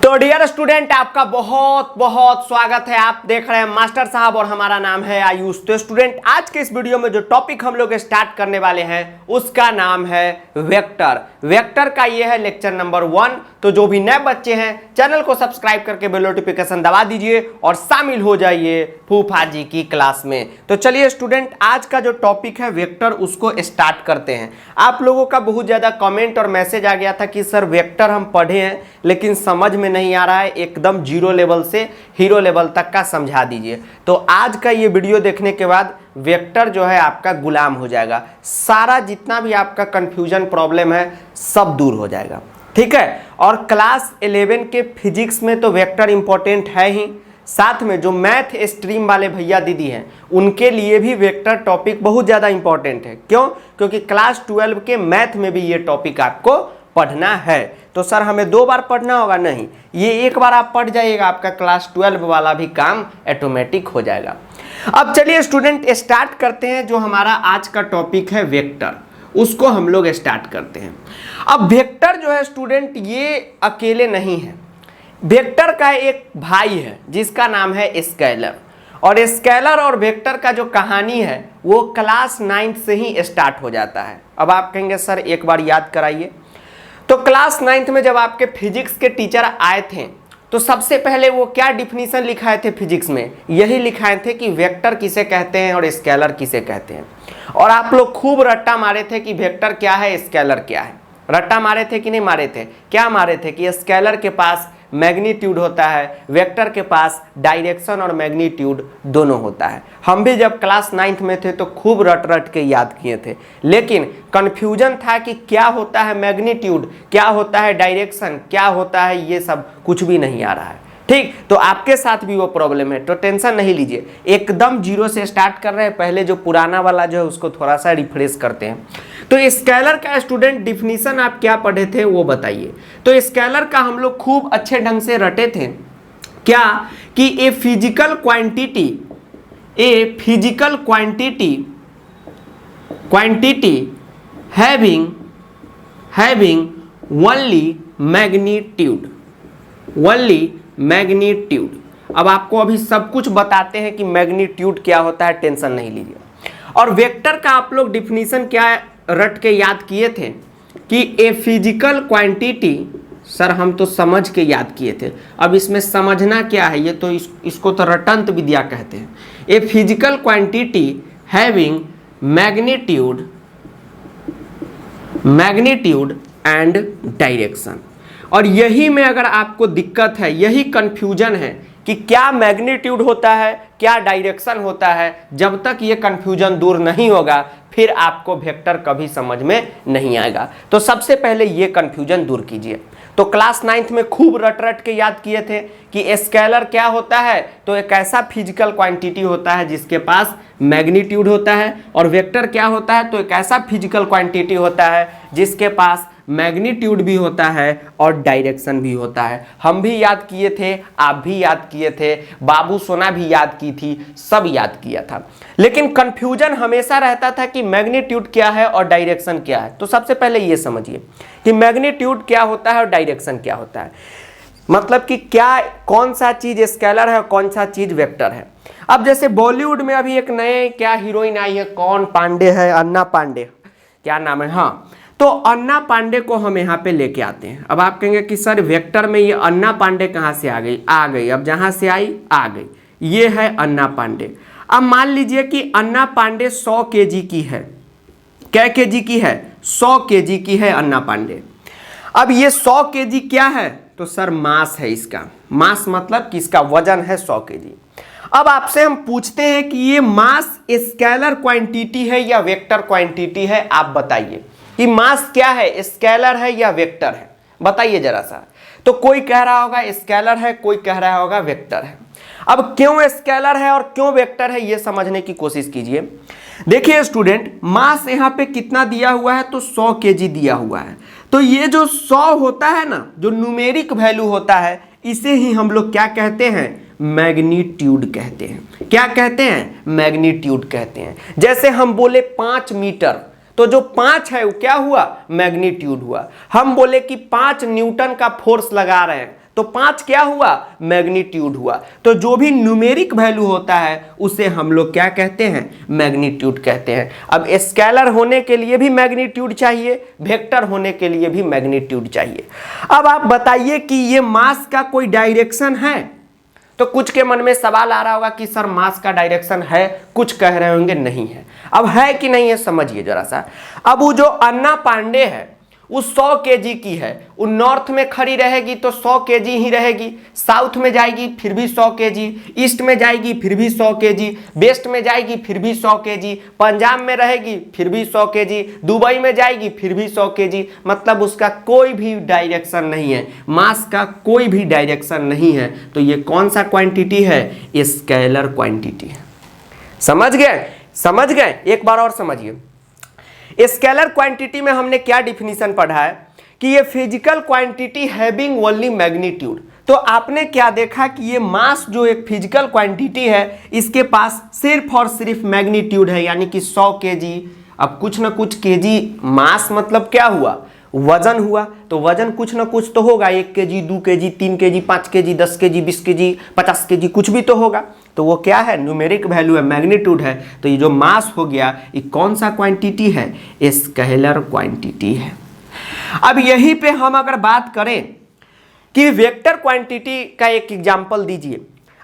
तो dear student, आपका बहुत बहुत स्वागत है। आप देख रहे हैं मास्टर साहब और हमारा नाम है आयुष। तो स्टूडेंट, आज के इस वीडियो में जो टॉपिक हम लोग स्टार्ट करने वाले हैं उसका नाम है वेक्टर। वेक्टर का ये है लेक्चर नंबर 1। तो जो भी नए बच्चे हैं चैनल को सब्सक्राइब करके बेल नोटिफिकेशन दबा दीजिए और शामिल हो जाइए फूफा जी की क्लास में। तो चलिए स्टूडेंट, आज का जो टॉपिक है वेक्टर उसको स्टार्ट करते हैं। आप लोगों का बहुत ज़्यादा कमेंट और मैसेज आ गया था कि सर वेक्टर हम पढ़े हैं लेकिन समझ में नहीं आ रहा है, एकदम जीरो लेवल से हीरो लेवल तक का समझा दीजिए। तो आज का ये वीडियो देखने के बाद वेक्टर जो है आपका गुलाम हो जाएगा। सारा जितना भी आपका कंफ्यूजन प्रॉब्लम है सब दूर हो जाएगा, ठीक है। और क्लास 11 के फिजिक्स में तो वेक्टर इंपॉर्टेंट है ही, साथ में जो मैथ स्ट्रीम वाले भैया दीदी हैं उनके लिए भी वेक्टर टॉपिक बहुत ज़्यादा इंपॉर्टेंट है। क्यों? क्योंकि क्लास 12 के मैथ में भी ये टॉपिक आपको पढ़ना है। तो सर हमें 2 बार पढ़ना होगा? नहीं, ये एक बार आप पढ़ जाइएगा, आपका क्लास 12 वाला भी काम ऑटोमेटिक हो जाएगा। अब चलिए स्टूडेंट स्टार्ट करते हैं। जो हमारा आज का टॉपिक है वेक्टर, उसको हम लोग स्टार्ट करते हैं। अब वेक्टर जो है स्टूडेंट ये अकेले नहीं है, वेक्टर का एक भाई है जिसका नाम है स्केलर। और स्केलर और वेक्टर का जो कहानी है वो क्लास 9 से ही स्टार्ट हो जाता है। अब आप कहेंगे सर एक बार याद कराइए। तो क्लास 9 में जब आपके फिजिक्स के टीचर आए थे तो सबसे पहले वो क्या डिफिनीशन लिखाए थे फिजिक्स में? यही लिखाए थे कि वेक्टर किसे कहते हैं और स्केलर किसे कहते हैं। और आप लोग खूब रट्टा मारे थे कि वेक्टर क्या है, स्केलर क्या है। रट्टा मारे थे कि नहीं मारे थे? क्या मारे थे कि स्केलर के पास मैग्नीट्यूड होता है, वेक्टर के पास डायरेक्शन और मैग्नीट्यूड दोनों होता है। हम भी जब क्लास 9 में थे तो खूब रट के याद किए थे, लेकिन कन्फ्यूजन था कि क्या होता है मैग्नीट्यूड, क्या होता है डायरेक्शन, क्या होता है, ये सब कुछ भी नहीं आ रहा है। ठीक, तो आपके साथ भी वो प्रॉब्लम है, तो टेंशन नहीं लीजिए, एकदम जीरो से स्टार्ट कर रहे हैं। पहले जो पुराना वाला जो है उसको थोड़ा सा रिफ्रेश करते हैं। तो स्केलर का स्टूडेंट डिफिनीशन आप क्या पढ़े थे वो बताइए। तो स्केलर का हम लोग खूब अच्छे ढंग से रटे थे क्या कि a physical quantity having only magnitude. अब आपको अभी सब कुछ बताते हैं कि मैग्नीट्यूड क्या होता है, टेंशन नहीं लीजिए। और वेक्टर का आप लोग डिफिनीशन क्या रट के याद किए थे कि ए फिजिकल क्वांटिटी। सर हम तो समझ के याद किए थे, अब इसमें समझना क्या है, ये तो इसको तो रटंत विद्या कहते हैं। A physical quantity having magnitude and direction. और यही में अगर आपको दिक्कत है, यही कंफ्यूजन है कि क्या मैग्नीट्यूड होता है, क्या डायरेक्शन होता है, जब तक ये कंफ्यूजन दूर नहीं होगा फिर आपको वेक्टर कभी समझ में नहीं आएगा। तो सबसे पहले ये कंफ्यूजन दूर कीजिए। तो क्लास 9 में खूब रट के याद किए थे कि स्केलर क्या होता है, तो एक ऐसा फिजिकल क्वांटिटी होता है जिसके पास मैग्नीट्यूड होता है। और वेक्टर क्या होता है, तो एक ऐसा फिजिकल क्वांटिटी होता है जिसके पास मैग्नीट्यूड भी होता है और डायरेक्शन भी होता है। हम भी याद किए थे, आप भी याद किए थे, बाबू सोना भी याद की थी, सब याद किया था। लेकिन कंफ्यूजन हमेशा रहता था कि मैग्नीट्यूड क्या है और डायरेक्शन क्या है। तो सबसे पहले ये समझिए कि मैग्नीट्यूड क्या होता है और डायरेक्शन क्या होता है। मतलब कि क्या, कौन सा चीज स्केलर है और कौन सा चीज वेक्टर है। अब जैसे बॉलीवुड में अभी एक नए क्या हीरोइन आई है, कौन पांडे है, अन्ना पांडे, क्या नाम है, हाँ। तो अन्ना पांडे को हम यहाँ पे लेके आते हैं। अब आप कहेंगे कि सर वेक्टर में ये अन्ना पांडे कहाँ से आ गई। अब जहाँ से आई आ गई, ये है अन्ना पांडे। अब मान लीजिए कि अन्ना पांडे 100 kg की है। क्या kg की है? 100 kg की है अन्ना पांडे। अब ये 100 kg क्या है, तो सर मास है इसका। मास मतलब कि इसका वजन है 100 kg। अब आपसे हम पूछते हैं कि ये मास स्केलर क्वांटिटी है या वेक्टर क्वांटिटी है, आप बताइए कि मास क्या है, स्केलर है या वेक्टर है, बताइए जरा सा। तो कोई कह रहा होगा स्केलर है, कोई कह रहा होगा वेक्टर है। अब क्यों स्केलर है और क्यों वेक्टर है ये समझने की कोशिश कीजिए। देखिए स्टूडेंट, मास यहाँ पे कितना दिया हुआ है, तो 100 kg दिया हुआ है। तो ये जो 100 होता है ना, जो न्यूमेरिक वैल्यू होता है, इसे ही हम लोग क्या कहते हैं, मैग्नीट्यूड कहते हैं। क्या कहते हैं? मैग्नीट्यूड कहते हैं। जैसे हम बोले 5 मीटर, तो जो 5 है वो क्या हुआ, मैग्नीट्यूड हुआ। हम बोले कि 5 न्यूटन का फोर्स लगा रहे हैं, तो 5 क्या हुआ, मैग्नीट्यूड हुआ। तो जो भी न्यूमेरिक वैल्यू होता है उसे हम लोग क्या कहते हैं, मैग्नीट्यूड कहते हैं। अब स्केलर होने के लिए भी मैग्नीट्यूड चाहिए, वेक्टर होने के लिए भी मैग्नीट्यूड चाहिए। अब आप बताइए कि ये मास का कोई डायरेक्शन है, तो कुछ के मन में सवाल आ रहा होगा कि सर मास का डायरेक्शन है, कुछ कह रहे होंगे नहीं है। अब है कि नहीं है समझिए जरा सा। अब वो जो अन्ना पांडे है वो 100 केजी की है, वो नॉर्थ में खड़ी रहेगी तो 100 केजी ही रहेगी, साउथ में जाएगी फिर भी 100 केजी, ईस्ट में जाएगी फिर भी 100 केजी, वेस्ट में जाएगी फिर भी 100 केजी, पंजाब में रहेगी फिर भी 100 केजी, दुबई में जाएगी फिर भी 100 केजी। मतलब उसका कोई भी डायरेक्शन नहीं है, मास का कोई भी डायरेक्शन नहीं है। तो ये कौन सा क्वांटिटी है, स्केलर क्वांटिटी है। समझ गए, समझ गए, एक बार और समझिए। स्केलर क्वांटिटी में हमने क्या डिफिनीशन पढ़ा है कि ये physical quantity having only magnitude. तो आपने क्या देखा कि ये मास जो एक फिजिकल क्वांटिटी है इसके पास सिर्फ और सिर्फ मैग्नीट्यूड है, यानी कि 100 केजी। अब कुछ ना कुछ केजी मास मतलब क्या हुआ, वजन हुआ। तो वजन कुछ ना कुछ तो होगा, 1 KG, 2 KG, 3 KG, 5 KG, 10 KG, 20 KG, 50 KG, कुछ भी तो होगा। तो वो क्या है, न्यूमेरिक वैल्यू है, मैग्नीट्यूड है। तो ये जो मास हो गया ये कौन सा क्वांटिटी है, स्केलर क्वांटिटी है। अब यहीं पे हम अगर बात करें कि वेक्टर क्वांटिटी का एक एग्जांपल दीजिए।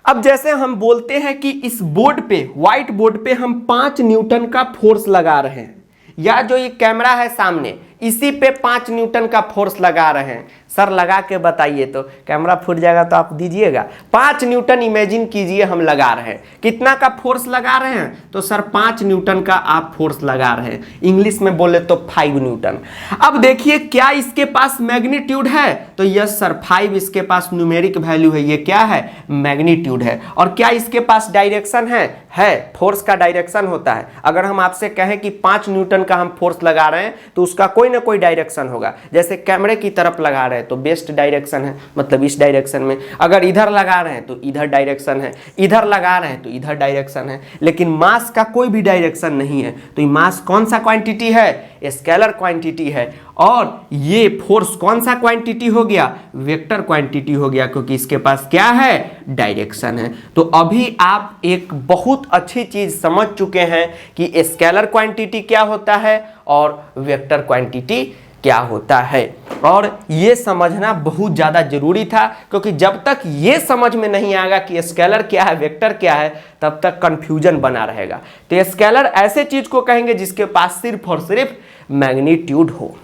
अब जैसे हम बोलते हैं कि इस बोर्ड पे, व्हाइट बोर्ड पे हम 5 न्यूटन का फोर्स लगा रहे हैं, या जो ये कैमरा है सामने इसी पे 5 न्यूटन का फोर्स लगा रहे हैं। सर लगा के बताइए, तो कैमरा फूट जाएगा तो आप दीजिएगा। 5 न्यूटन इमेजिन कीजिए हम लगा रहे हैं, कितना का फोर्स लगा रहे हैं, तो सर 5 न्यूटन का आप फोर्स लगा रहे हैं, इंग्लिश में बोले तो 5 न्यूटन। अब देखिए क्या इसके पास मैग्नीट्यूड है, तो यस सर 5 इसके पास न्यूमेरिक वैल्यू है, ये क्या है, मैग्नीट्यूड है। और क्या इसके पास डायरेक्शन है, फोर्स का डायरेक्शन होता है। अगर हम आपसे कहें कि 5 न्यूटन का हम फोर्स लगा रहे हैं तो उसका कोई ना कोई डायरेक्शन होगा। जैसे कैमरे की तरफ लगा रहे हैं तो बेस्ट डायरेक्शन है, मतलब इस डायरेक्शन में। अगर इधर लगा रहे हैं तो इधर डायरेक्शन है, इधर लगा रहे हैं तो इधर डायरेक्शन है। लेकिन मास का कोई भी डायरेक्शन नहीं है। तो ये मास कौन सा क्वांटिटी है, स्केलर क्वांटिटी है। और ये फोर्स कौन सा क्वांटिटी हो गया, वेक्टर क्वांटिटी हो गया, क्योंकि इसके पास क्या है, डायरेक्शन है। तो अभी आप एक बहुत अच्छी चीज समझ चुके हैं कि स्केलर क्वांटिटी क्या होता है और वेक्टर क्वांटिटी क्या होता है। और ये समझना बहुत ज़्यादा जरूरी था, क्योंकि जब तक ये समझ में नहीं आएगा कि स्केलर क्या है, वेक्टर क्या है, तब तक कंफ्यूजन बना रहेगा। तो स्केलर ऐसे चीज को कहेंगे जिसके पास सिर्फ और सिर्फ मैग्नीट्यूड हो।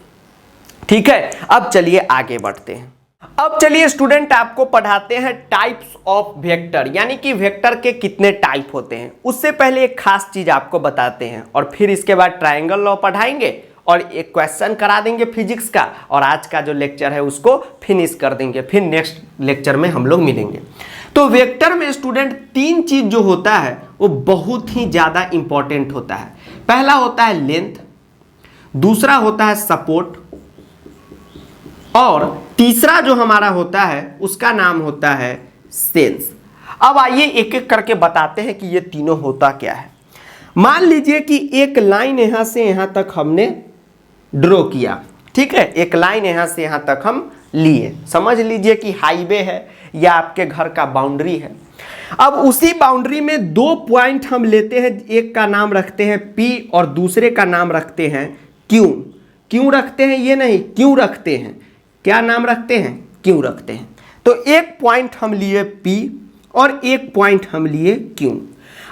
ठीक है, अब चलिए आगे बढ़ते हैं। अब चलिए स्टूडेंट आपको पढ़ाते हैं टाइप्स ऑफ वेक्टर, यानी कि वेक्टर के कितने टाइप होते हैं। उससे पहले एक खास चीज आपको बताते हैं और फिर इसके बाद ट्रायंगल लॉ पढ़ाएंगे और एक क्वेश्चन करा देंगे फिजिक्स का, और आज का जो लेक्चर है उसको फिनिश कर देंगे। फिर नेक्स्ट लेक्चर में हम लोग मिलेंगे। तो वेक्टर में स्टूडेंट 3 चीज जो होता है वो बहुत ही ज्यादा इंपॉर्टेंट होता है। पहला होता है लेंथ, दूसरा होता है सपोर्ट, और तीसरा जो हमारा होता है उसका नाम होता है सेंस। अब आइए एक एक करके बताते हैं कि ये तीनों होता क्या है। मान लीजिए कि एक लाइन यहां से यहां तक हमने ड्रॉ किया, ठीक है, एक लाइन यहां से यहां तक हम लिए। समझ लीजिए कि हाईवे है या आपके घर का बाउंड्री है। अब उसी बाउंड्री में 2 पॉइंट हम लेते हैं, एक का नाम रखते हैं P और दूसरे का नाम रखते हैं Q। क्यों रखते हैं ये नहीं, क्यों रखते हैं, क्या नाम रखते हैं, क्यों रखते हैं। तो एक पॉइंट हम लिए P और एक पॉइंट हम लिए Q।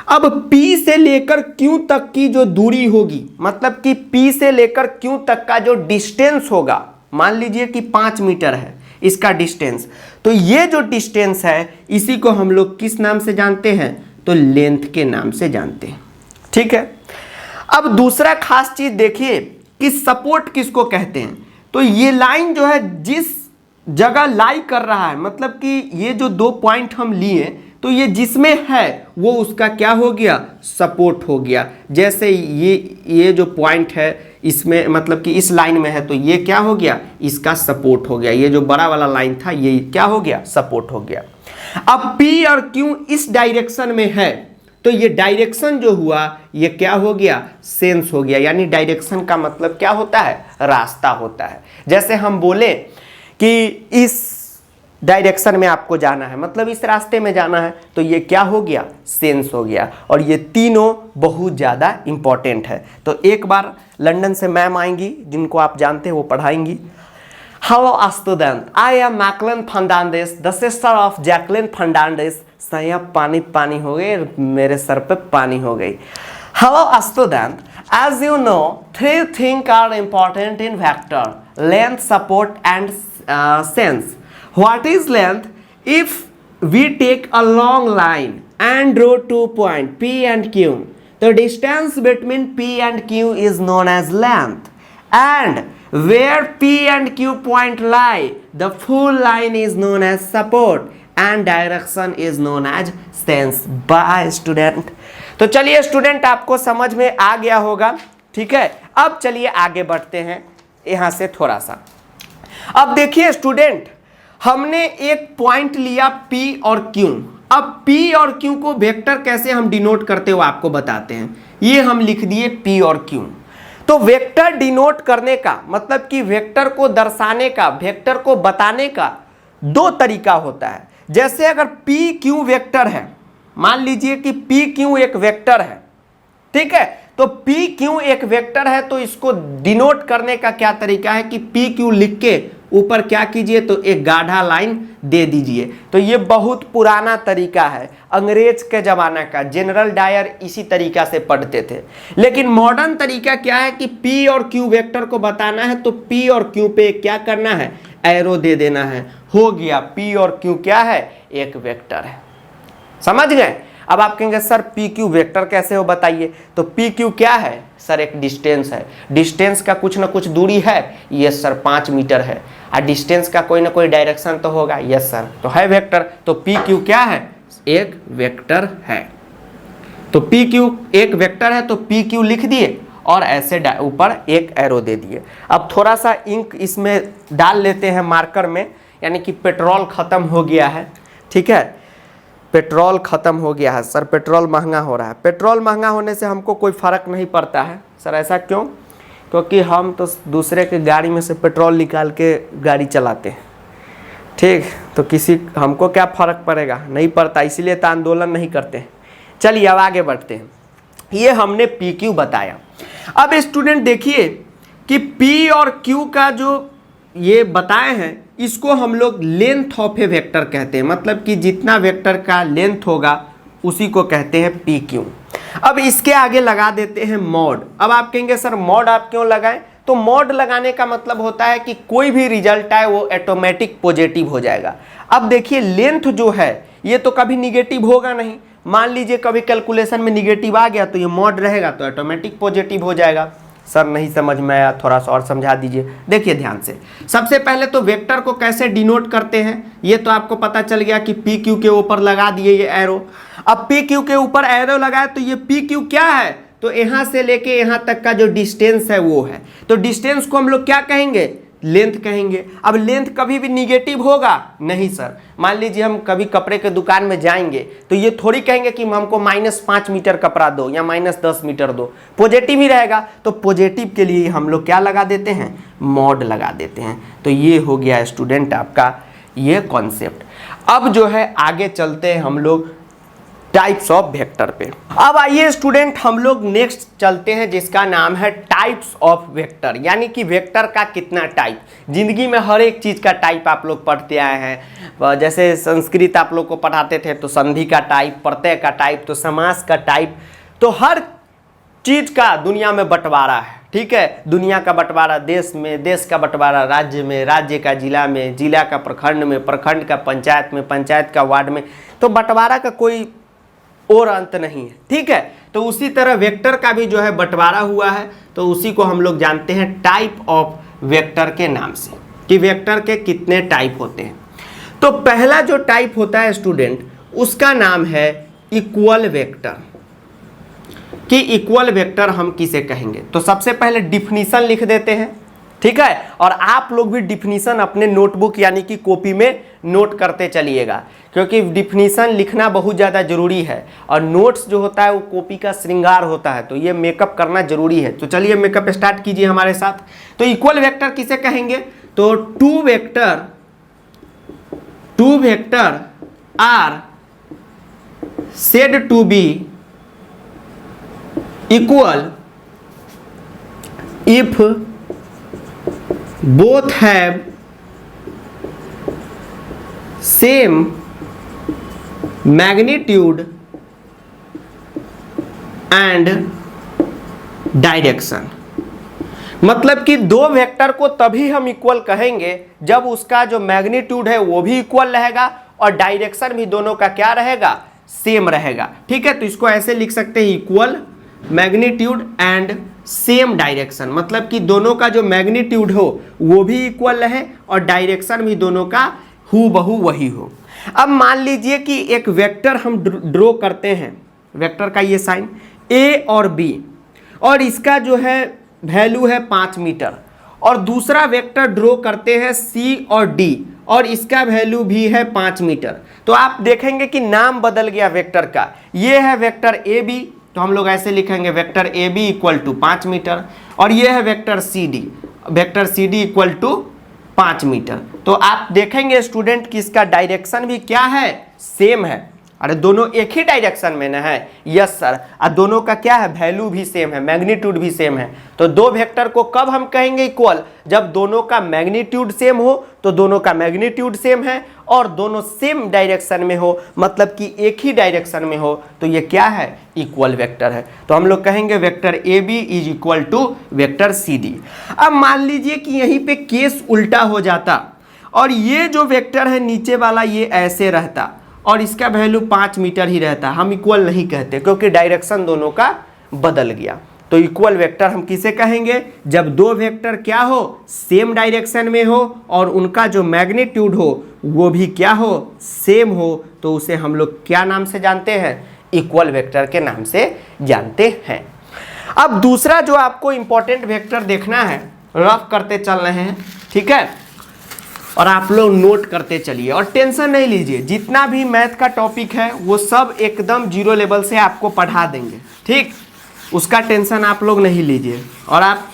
अब P से लेकर Q तक की जो दूरी होगी, मतलब कि P से लेकर Q तक का जो डिस्टेंस होगा, मान लीजिए कि 5 मीटर है इसका डिस्टेंस, तो ये जो डिस्टेंस है इसी को हम लोग किस नाम से जानते हैं, तो लेंथ के नाम से जानते हैं। ठीक है, अब दूसरा खास चीज देखिए कि सपोर्ट किसको कहते हैं। तो ये लाइन जो है जिस जगह लाई कर रहा है, मतलब कि ये जो 2 पॉइंट हम लिए तो ये जिसमें है वो उसका क्या हो गया, सपोर्ट हो गया। जैसे ये जो पॉइंट है इसमें, मतलब कि इस लाइन में है, तो ये क्या हो गया, इसका सपोर्ट हो गया। ये जो बड़ा वाला लाइन था ये क्या हो गया, सपोर्ट हो गया। अब P और Q इस डायरेक्शन में है, तो ये डायरेक्शन जो हुआ ये क्या हो गया, सेंस हो गया। यानी डायरेक्शन का मतलब क्या होता है, रास्ता होता है। जैसे हम बोले कि इस डायरेक्शन में आपको जाना है, मतलब इस रास्ते में जाना है, तो ये क्या हो गया, सेंस हो गया। और ये तीनों बहुत ज़्यादा इंपॉर्टेंट है। तो एक बार लंदन से मैम आएंगी, जिनको आप जानते हैं, वो पढ़ाएंगी। Hello student, I am Macklin Fernandez, the sister of Jacqueline Fernandez। सही पानी पानी हो गई, मेरे सर पे पानी हो गई। Hello student, as you know, three things are important in vector: length, support, and sense. What is length? If we take a long line and draw 2 points P and Q, the distance between P and Q is known as length. And where P and Q point lie, the full line is known as support and direction is known as sense. Bye student. तो चलिए student, आपको समझ में आ गया होगा, ठीक है। अब चलिए आगे बढ़ते हैं यहाँ से थोड़ा सा। अब देखिए स्टूडेंट, हमने एक पॉइंट लिया P और Q। अब P और Q को वेक्टर कैसे हम डिनोट करते हो आपको बताते हैं। ये हम लिख दिए P और Q। तो वेक्टर डिनोट करने का मतलब कि वेक्टर को दर्शाने का, वेक्टर को बताने का दो तरीका होता है। जैसे अगर पी क्यू वेक्टर है, मान लीजिए कि पी क्यू एक वेक्टर है, ठीक है, तो पी क्यू एक वेक्टर है, तो इसको डिनोट करने का क्या तरीका है कि पी क्यू लिख के ऊपर क्या कीजिए, तो एक गाढ़ा लाइन दे दीजिए। तो ये बहुत पुराना तरीका है, अंग्रेज के ज़माना का। जनरल डायर इसी तरीका से पढ़ते थे। लेकिन मॉडर्न तरीका क्या है कि पी और क्यू वेक्टर को बताना है, तो पी और क्यू पे क्या करना है, एरो दे देना है। हो गया, पी और क्यू क्या है, एक वेक्टर है। समझ गए। अब आप कहेंगे सर पी क्यू वेक्टर कैसे हो बताइए। तो पी क्यू क्या है सर, एक डिस्टेंस है। डिस्टेंस का कुछ ना कुछ दूरी है, यस सर 5 मीटर है। और डिस्टेंस का कोई ना कोई डायरेक्शन तो होगा, यस सर, तो है वेक्टर। तो पी क्यू क्या है, एक वेक्टर है। तो पी क्यू एक वेक्टर है, तो पी क्यू लिख दिए और ऐसे ऊपर एक एरो दे दिए। अब थोड़ा सा इंक इसमें डाल लेते हैं मार्कर में, यानी कि पेट्रोल ख़त्म हो गया है, ठीक है, पेट्रोल ख़त्म हो गया है सर, पेट्रोल महंगा हो रहा है। पेट्रोल महंगा होने से हमको कोई फ़र्क नहीं पड़ता है सर, ऐसा क्यों? क्योंकि हम तो दूसरे के गाड़ी में से पेट्रोल निकाल के गाड़ी चलाते हैं, ठीक, तो किसी हमको क्या फ़र्क पड़ेगा, नहीं पड़ता, इसीलिए तो आंदोलन नहीं करते। चलिए अब आगे बढ़ते हैं। ये हमने पी क्यू बताया। अब स्टूडेंट देखिए कि पी और क्यू का जो ये बताए हैं, इसको हम लोग लेंथ ऑफ ए वेक्टर कहते हैं। मतलब कि जितना वेक्टर का लेंथ होगा उसी को कहते हैं पी क्यू। अब इसके आगे लगा देते हैं मॉड। अब आप कहेंगे सर मॉड आप क्यों लगाएं? तो मॉड लगाने का मतलब होता है कि कोई भी रिजल्ट आए वो ऑटोमेटिक पॉजिटिव हो जाएगा। अब देखिए लेंथ जो है ये तो कभी निगेटिव होगा नहीं। मान लीजिए कभी कैलकुलेशन में निगेटिव आ गया तो ये मॉड रहेगा तो ऑटोमेटिक पॉजिटिव हो जाएगा। सर नहीं समझ में आया, थोड़ा सा और समझा दीजिए। देखिए ध्यान से, सबसे पहले तो वेक्टर को कैसे डिनोट करते हैं ये तो आपको पता चल गया कि पी क्यू के ऊपर लगा दिए ये एरो। अब पी क्यू के ऊपर एरो लगाए तो ये पी क्यू क्या है, तो यहाँ से लेके यहाँ तक का जो डिस्टेंस है वो है। तो डिस्टेंस को हम लोग क्या कहेंगे, लेंथ कहेंगे। अब लेंथ कभी भी निगेटिव होगा नहीं सर। मान लीजिए हम कभी कपड़े के दुकान में जाएंगे तो ये थोड़ी कहेंगे कि हमको -5 मीटर कपड़ा दो या -10 मीटर दो, पॉजिटिव ही रहेगा। तो पॉजिटिव के लिए हम लोग क्या लगा देते हैं, मॉड लगा देते हैं। तो ये हो गया स्टूडेंट आपका ये कॉन्सेप्ट। अब जो है आगे चलते हैं हम लोग टाइप्स ऑफ वेक्टर पे। अब आइए स्टूडेंट हम लोग नेक्स्ट चलते हैं जिसका नाम है टाइप्स ऑफ वेक्टर, यानी कि वेक्टर का कितना टाइप। जिंदगी में हर एक चीज़ का टाइप आप लोग पढ़ते आए हैं। जैसे संस्कृत आप लोग को पढ़ाते थे तो संधि का टाइप, प्रत्यय का टाइप, तो समास का टाइप, तो हर चीज़ का दुनिया में बंटवारा है, ठीक है। दुनिया का बंटवारा देश में, देश का बंटवारा राज्य में, राज्य का जिला में, जिला का प्रखंड में, प्रखंड का पंचायत में, पंचायत का वार्ड में। तो बंटवारा का कोई और अंत नहीं है, ठीक है। तो उसी तरह वेक्टर का भी जो है बंटवारा हुआ है, तो उसी को हम लोग जानते हैं टाइप ऑफ वेक्टर के नाम से, कि वेक्टर के कितने टाइप होते हैं। तो पहला जो टाइप होता है स्टूडेंट उसका नाम है इक्वल वेक्टर, कि इक्वल वेक्टर हम किसे कहेंगे। तो सबसे पहले डिफिनीशन लिख देते हैं, ठीक है, और आप लोग भी डिफिनीशन अपने नोटबुक यानी कि कॉपी में नोट करते चलिएगा, क्योंकि डिफिनीशन लिखना बहुत ज़्यादा ज़रूरी है। और नोट्स जो होता है वो कॉपी का श्रृंगार होता है, तो ये मेकअप करना जरूरी है। तो चलिए मेकअप स्टार्ट कीजिए हमारे साथ। तो इक्वल वेक्टर किसे कहेंगे, तो two vector two vector are said to be equal if both have same magnitude and direction. मतलब कि दो वेक्टर को तभी हम इक्वल कहेंगे जब उसका जो मैग्नीट्यूड है वो भी इक्वल रहेगा और डायरेक्शन भी दोनों का क्या रहेगा, सेम रहेगा। ठीक है, तो इसको ऐसे लिख सकते हैं, equal magnitude and same direction. मतलब कि दोनों का जो मैग्नीट्यूड हो वो भी इक्वल रहे और डायरेक्शन भी दोनों का हूबहू वही हो। अब मान लीजिए कि एक वेक्टर हम ड्रॉ करते हैं, वेक्टर का ये साइन ए और बी, और इसका जो है वैल्यू है 5 मीटर, और दूसरा वेक्टर ड्रॉ करते हैं सी और डी और इसका वैल्यू भी है 5 मीटर। तो आप देखेंगे कि नाम बदल गया वेक्टर का। ये है वेक्टर ए बी, तो हम लोग ऐसे लिखेंगे vector A B equal to 5 metre, और ये है vector C D equal to 5 metre. तो आप देखेंगे स्टूडेंट कि इसका डायरेक्शन भी क्या है, सेम है। अरे दोनों एक ही डायरेक्शन में ना है, यस सर। और दोनों का क्या है, वैल्यू भी सेम है, मैग्नीट्यूड भी सेम है। तो दो वेक्टर को कब हम कहेंगे इक्वल, जब दोनों का मैग्नीट्यूड सेम हो। तो दोनों का मैग्नीट्यूड सेम है और दोनों सेम डायरेक्शन में हो, मतलब कि एक ही डायरेक्शन में हो, तो ये क्या है, इक्वल वेक्टर है। तो हम लोग कहेंगे vector A B is equal to vector C D. अब मान लीजिए कि यहीं पे केस उल्टा हो जाता और ये जो वेक्टर है नीचे वाला ये ऐसे रहता और इसका वैल्यू 5 मीटर ही रहता। हम इक्वल नहीं कहते क्योंकि डायरेक्शन दोनों का बदल गया। तो इक्वल वेक्टर हम किसे कहेंगे, जब दो वेक्टर क्या हो, सेम डायरेक्शन में हो और उनका जो मैग्नीट्यूड हो वो भी क्या हो, सेम हो। तो उसे हम लोग क्या नाम से जानते हैं, इक्वल वेक्टर के नाम से जानते हैं। अब दूसरा जो आपको इंपॉर्टेंट वेक्टर देखना है, रफ करते चल रहे हैं, ठीक है, और आप लोग नोट करते चलिए और टेंशन नहीं लीजिए। जितना भी मैथ का टॉपिक है वो सब एकदम जीरो लेवल से आपको पढ़ा देंगे, ठीक, उसका टेंशन आप लोग नहीं लीजिए। और आप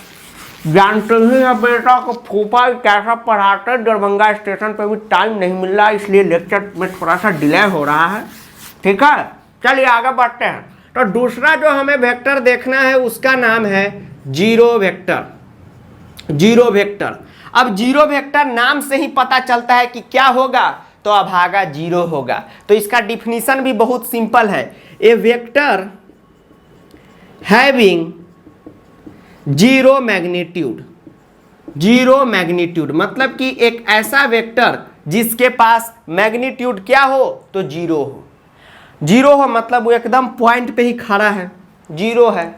जानते ही हैं बेटा को फूफा कैसा पढ़ाते हैं, दरभंगा स्टेशन पे भी टाइम नहीं मिल रहा, इसलिए लेक्चर में थोड़ा सा डिले हो रहा है। ठीक है, चलिए आगे बढ़ते हैं। तो दूसरा जो हमें वेक्टर देखना है उसका नाम है जीरो वेक्टर। जीरो वेक्टर, अब जीरो वेक्टर नाम से ही पता चलता है कि क्या होगा, तो अभागा जीरो होगा। तो इसका डिफिनीशन भी बहुत सिंपल है, a vector having zero magnitude. Zero magnitude मतलब कि एक ऐसा वेक्टर जिसके पास मैग्नीट्यूड क्या हो, तो जीरो हो। जीरो हो मतलब वो एकदम पॉइंट पे ही खड़ा है, जीरो है,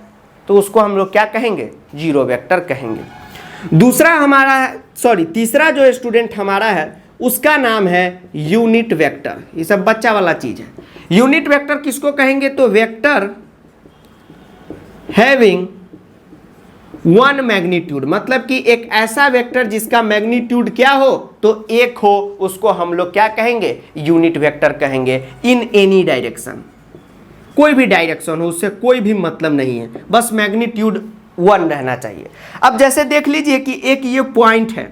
तो उसको हम लोग क्या कहेंगे, जीरो वेक्टर कहेंगे। दूसरा हमारा तीसरा जो स्टूडेंट हमारा है उसका नाम है यूनिट वेक्टर। ये सब बच्चा वाला चीज है। यूनिट वेक्टर किसको कहेंगे, तो वेक्टर हैविंग वन मैग्नीट्यूड, मतलब कि एक ऐसा वेक्टर जिसका मैग्नीट्यूड क्या हो, तो एक हो, उसको हम लोग क्या कहेंगे, यूनिट वेक्टर कहेंगे। इन एनी डायरेक्शन, कोई भी डायरेक्शन हो उससे कोई भी मतलब नहीं है, बस मैग्नीट्यूड 1 रहना चाहिए। अब जैसे देख लीजिए कि एक ये पॉइंट है,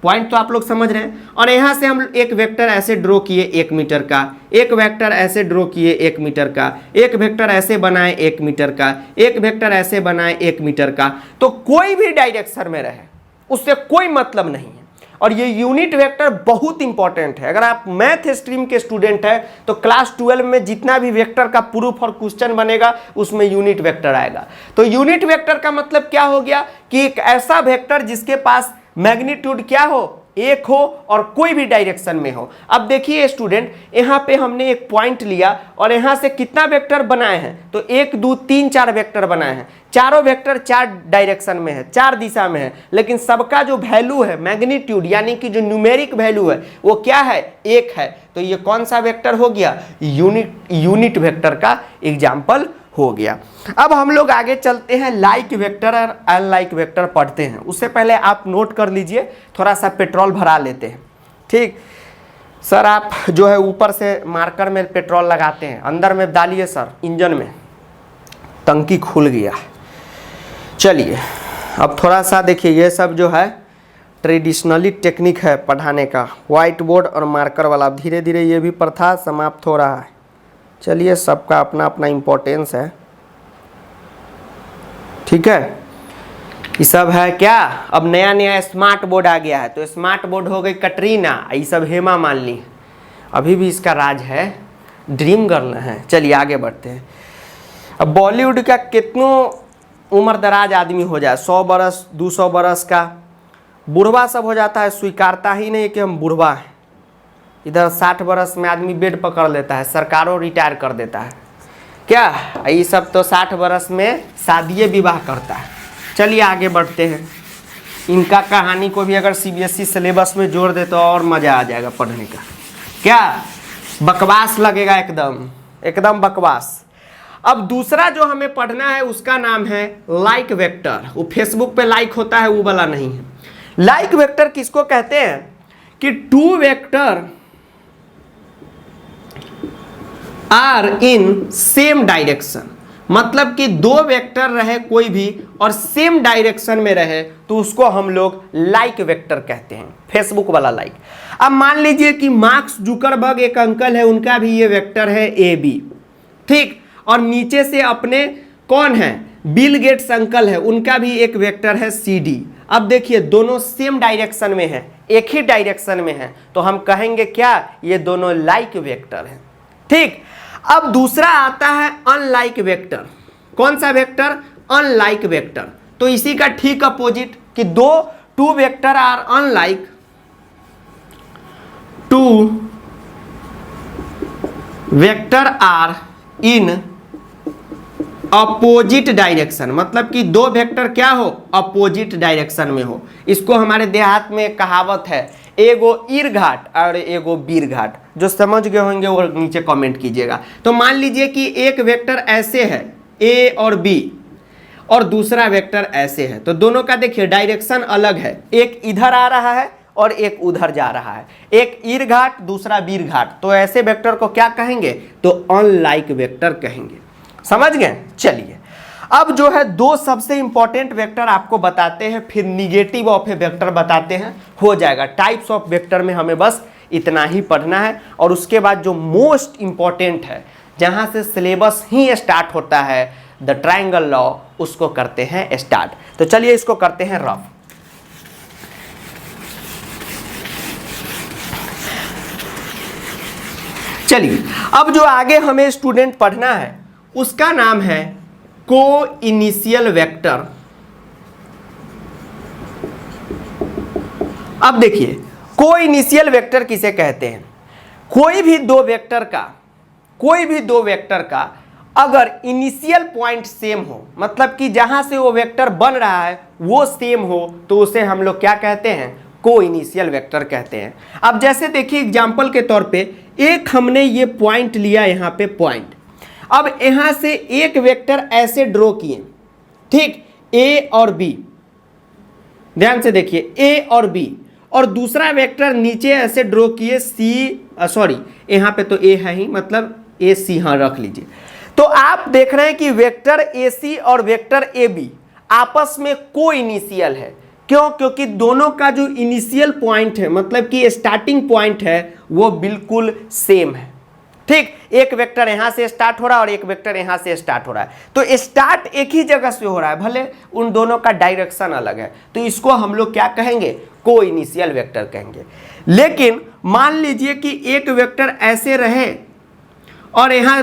पॉइंट तो आप लोग समझ रहे हैं, और यहाँ से हम एक वेक्टर ऐसे ड्रॉ किए 1 मीटर का, एक वेक्टर ऐसे ड्रॉ किए 1 मीटर का, एक वेक्टर ऐसे बनाए 1 मीटर का, एक वेक्टर ऐसे बनाए 1 मीटर का। तो कोई भी डायरेक्शन में रहे उससे कोई मतलब नहीं है। और ये यूनिट वेक्टर बहुत इंपॉर्टेंट है। अगर आप मैथ स्ट्रीम के स्टूडेंट हैं तो क्लास 12 में जितना भी वेक्टर का प्रूफ और क्वेश्चन बनेगा उसमें यूनिट वेक्टर आएगा। तो यूनिट वेक्टर का मतलब क्या हो गया कि एक ऐसा वेक्टर जिसके पास मैग्नीट्यूड क्या हो, एक हो और कोई भी डायरेक्शन में हो। अब देखिए स्टूडेंट, यहाँ पे हमने एक पॉइंट लिया और यहाँ से कितना वेक्टर बनाए हैं, तो 1 2 3 4 वेक्टर बनाए हैं। चारों वेक्टर 4 डायरेक्शन में है, 4 दिशा में है, लेकिन सबका जो वैल्यू है मैग्नीट्यूड यानी कि जो न्यूमेरिक वैल्यू है वो क्या है, 1 है। तो ये कौन सा वेक्टर हो गया, यूनिट वेक्टर का एग्जाम्पल हो गया। अब हम लोग आगे चलते हैं, लाइक वेक्टर और अनलाइक वेक्टर पढ़ते हैं। उससे पहले आप नोट कर लीजिए, थोड़ा सा पेट्रोल भरा लेते हैं, ठीक। सर आप जो है ऊपर से मार्कर में पेट्रोल लगाते हैं, अंदर में डालिए सर, इंजन में टंकी खुल गया। चलिए अब थोड़ा सा देखिए, ये सब जो है ट्रेडिशनली टेक्निक है पढ़ाने का, व्हाइट बोर्ड और मार्कर वाला। अब धीरे धीरे ये भी प्रथा समाप्त हो रहा है। चलिए, सबका अपना अपना इम्पोर्टेंस है, ठीक है। ये सब है क्या, अब नया नया स्मार्ट बोर्ड आ गया है, तो स्मार्ट बोर्ड हो गई कटरीना, ये सब हेमा मालिनी। अभी भी इसका राज है, ड्रीम गर्ल है। चलिए आगे बढ़ते हैं। अब बॉलीवुड का कितनों उम्र दराज आदमी हो जाए, 100 बरस 200 बरस का बुढ़वा सब हो जाता है, स्वीकारता ही नहीं कि हम बुढ़वा हैं। इधर 60 बरस में आदमी बेड पकड़ लेता है, सरकारों रिटायर कर देता है क्या। ये सब तो 60 बरस में शादी विवाह करता है। चलिए आगे बढ़ते हैं। इनका कहानी को भी अगर सीबीएसई सिलेबस में जोड़ दे तो और मज़ा आ जाएगा पढ़ने का। क्या बकवास लगेगा, एकदम एकदम बकवास। अब दूसरा जो हमें पढ़ना है उसका नाम है लाइक वेक्टर। वो फेसबुक पे लाइक होता है वो वाला नहीं है। लाइक वेक्टर किसको कहते हैं कि two vector are in same direction, मतलब कि दो वेक्टर रहे कोई भी और सेम डायरेक्शन में रहे तो उसको हम लोग लाइक वेक्टर कहते हैं, फेसबुक वाला लाइक। अब मान लीजिए कि मार्क जुकरबर्ग एक अंकल है, उनका भी ये वेक्टर है ए बी, ठीक। और नीचे से अपने कौन है, बिल गेट्स अंकल है, उनका भी एक वेक्टर है सी डी। अब देखिए दोनों सेम डायरेक्शन में है, एक ही डायरेक्शन में है, तो हम कहेंगे क्या, ये दोनों लाइक वेक्टर हैं, ठीक। अब दूसरा आता है अनलाइक वेक्टर। कौन सा वेक्टर, अनलाइक वेक्टर। तो इसी का ठीक अपोजिट कि two vector are unlike, two vector are in opposite direction, मतलब कि दो वेक्टर क्या हो, अपोजिट डायरेक्शन में हो। इसको हमारे देहात में एक कहावत है, एगो ईर घाट और एगो बीर घाट। जो समझ गए होंगे वो नीचे कमेंट कीजिएगा। तो मान लीजिए कि एक वेक्टर ऐसे है ए और बी और दूसरा वेक्टर ऐसे है, तो दोनों का देखिए डायरेक्शन अलग है, एक इधर आ रहा है और एक उधर जा रहा है, एक ईर घाट दूसरा बीर घाट। तो ऐसे वेक्टर को क्या कहेंगे, तो अनलाइक वेक्टर कहेंगे। समझ गए। चलिए अब जो है दो सबसे इंपॉर्टेंट वेक्टर आपको बताते हैं, फिर निगेटिव ऑफ ए वेक्टर बताते हैं, हो जाएगा। टाइप्स ऑफ वेक्टर में हमें बस इतना ही पढ़ना है। और उसके बाद जो मोस्ट इंपॉर्टेंट है, जहां से सिलेबस ही स्टार्ट होता है, द ट्रायंगल लॉ, उसको करते हैं स्टार्ट। तो चलिए इसको करते हैं रफ। चलिए अब जो आगे हमें स्टूडेंट पढ़ना है उसका नाम है को इनिशियल वेक्टर। अब देखिए को इनिशियल वेक्टर किसे कहते हैं, कोई भी दो वेक्टर का अगर इनिशियल पॉइंट सेम हो, मतलब कि जहां से वो वेक्टर बन रहा है वो सेम हो, तो उसे हम लोग क्या कहते हैं, को इनिशियल वेक्टर कहते हैं। अब जैसे देखिए एग्जांपल के तौर पे एक हमने ये पॉइंट लिया, यहां पे पॉइंट। अब यहां से एक वेक्टर ऐसे ड्रॉ किए, ठीक, ए और बी, ध्यान से देखिए ए और बी, और दूसरा वेक्टर नीचे ऐसे ड्रॉ किए यहां पे तो ए है ही, मतलब ए सी, हाँ रख लीजिए। तो आप देख रहे हैं कि वेक्टर ए सी और वेक्टर ए बी आपस में को इनिशियल है। क्यों, क्योंकि दोनों का जो इनिशियल पॉइंट है, मतलब कि स्टार्टिंग पॉइंट है, वो बिल्कुल सेम है, ठीक। एक वेक्टर यहां से स्टार्ट हो रहा है और एक वेक्टर यहां से स्टार्ट हो रहा है, तो स्टार्ट एक ही जगह से हो रहा है, भले उन दोनों का डायरेक्शन अलग है, तो इसको हम लोग क्या कहेंगे, को इनिशियल वेक्टर कहेंगे। लेकिन मान लीजिए कि एक वेक्टर ऐसे रहे और यहां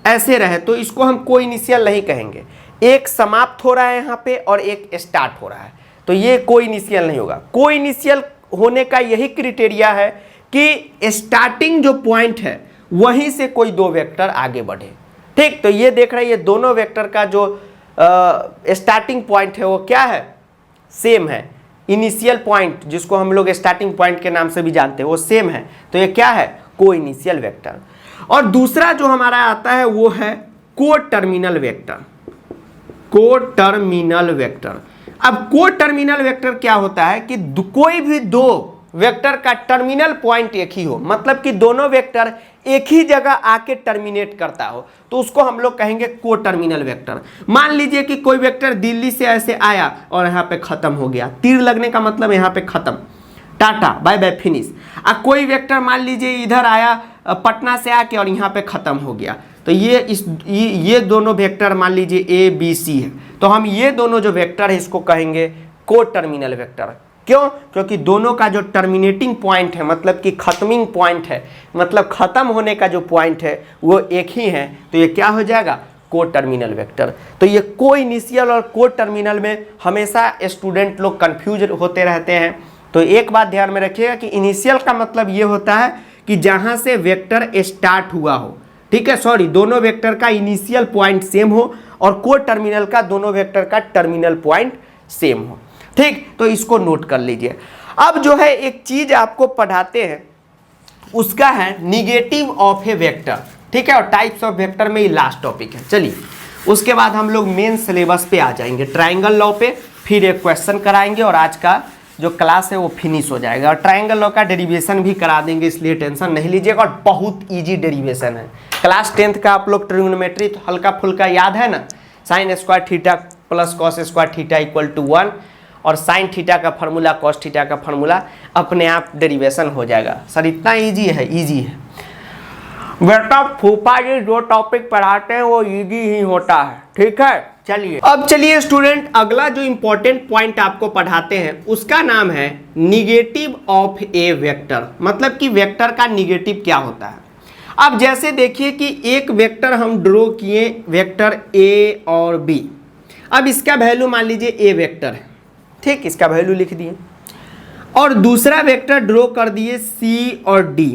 ऐसे रहे, तो इसको हम को इनिशियल नहीं कहेंगे। एक समाप्त हो रहा है यहां पे और एक स्टार्ट हो रहा है, तो ये को इनिशियल नहीं होगा। को इनिशियल होने का यही क्राइटेरिया है कि स्टार्टिंग जो पॉइंट है वहीं से कोई दो वेक्टर आगे बढ़े, ठीक। तो ये देख रहे हैं, ये दोनों वेक्टर का जो स्टार्टिंग पॉइंट है वो क्या है, सेम है। इनिशियल पॉइंट जिसको हम लोग स्टार्टिंग पॉइंट के नाम से भी जानते हैं वो सेम है, तो ये क्या है, को इनिशियल वेक्टर। और दूसरा जो हमारा आता है वो है को टर्मिनल वेक्टर। को टर्मिनल वेक्टर, अब को टर्मिनल वेक्टर क्या होता है कि कोई भी दो वेक्टर का टर्मिनल पॉइंट एक ही हो, मतलब कि दोनों वेक्टर एक ही जगह आके टर्मिनेट करता हो, तो उसको हम लोग कहेंगे को टर्मिनल वेक्टर। मान लीजिए कि कोई वेक्टर दिल्ली से ऐसे आया और यहाँ पे खत्म हो गया, तीर लगने का मतलब यहाँ पे खत्म, टाटा बाय बाय फिनिश। कोई वेक्टर मान लीजिए इधर आया पटना से आके और यहाँ पे खत्म हो गया, तो ये दोनों वेक्टर मान लीजिए ए बी सी है, तो हम ये दोनों जो वेक्टर है इसको कहेंगे को टर्मिनल वेक्टर। क्यों? क्योंकि दोनों का जो टर्मिनेटिंग पॉइंट है, मतलब कि खत्मिंग पॉइंट है, मतलब खत्म होने का जो पॉइंट है वो एक ही है, तो ये क्या हो जाएगा? को टर्मिनल वेक्टर। तो ये को इनिशियल और को टर्मिनल में हमेशा स्टूडेंट लोग कंफ्यूज होते रहते हैं। तो एक बात ध्यान में रखिएगा कि इनिशियल का मतलब ये होता है कि जहां से वेक्टर स्टार्ट हुआ हो, ठीक है, सॉरी, दोनों वेक्टर का इनिशियल पॉइंट सेम हो, और को टर्मिनल का दोनों वेक्टर का टर्मिनल पॉइंट सेम हो। ठीक, तो इसको नोट कर लीजिए। अब जो है एक चीज आपको पढ़ाते हैं, उसका है निगेटिव ऑफ ए वेक्टर, ठीक है, और टाइप्स ऑफ वेक्टर में ये लास्ट टॉपिक है। चलिए उसके बाद हम लोग मेन सिलेबस पे आ जाएंगे, ट्रायंगल लॉ पे, फिर एक क्वेश्चन कराएंगे और आज का जो क्लास है वो फिनिश हो जाएगा। और ट्रायंगल लॉ का डेरिवेशन भी करा देंगे, इसलिए टेंशन नहीं लीजिएगा, और बहुत ईजी डेरिवेशन है। क्लास 10th का आप लोग ट्रिग्नोमेट्री तो हल्का फुल्का याद है ना, sine square theta plus cos square theta equal to 1, और साइन थीटा का फार्मूला कॉस थीटा का फार्मूला अपने आप डेरिवेशन हो जाएगा। सर इतना इजी है? इजी है बेटा, फूफा जी जो टॉपिक पढ़ाते हैं वो इजी ही होता है, ठीक है। चलिए अब चलिए स्टूडेंट, अगला जो इंपॉर्टेंट पॉइंट आपको पढ़ाते हैं उसका नाम है निगेटिव ऑफ ए वेक्टर, मतलब कि वेक्टर का निगेटिव क्या होता है। अब जैसे देखिए कि एक वेक्टर हम ड्रॉ किए, वेक्टर ए और बी। अब इसका वैल्यू मान लीजिए ए वेक्टर है, ठीक, इसका वैल्यू लिख दिए, और दूसरा वेक्टर ड्रॉ कर दिए सी और डी।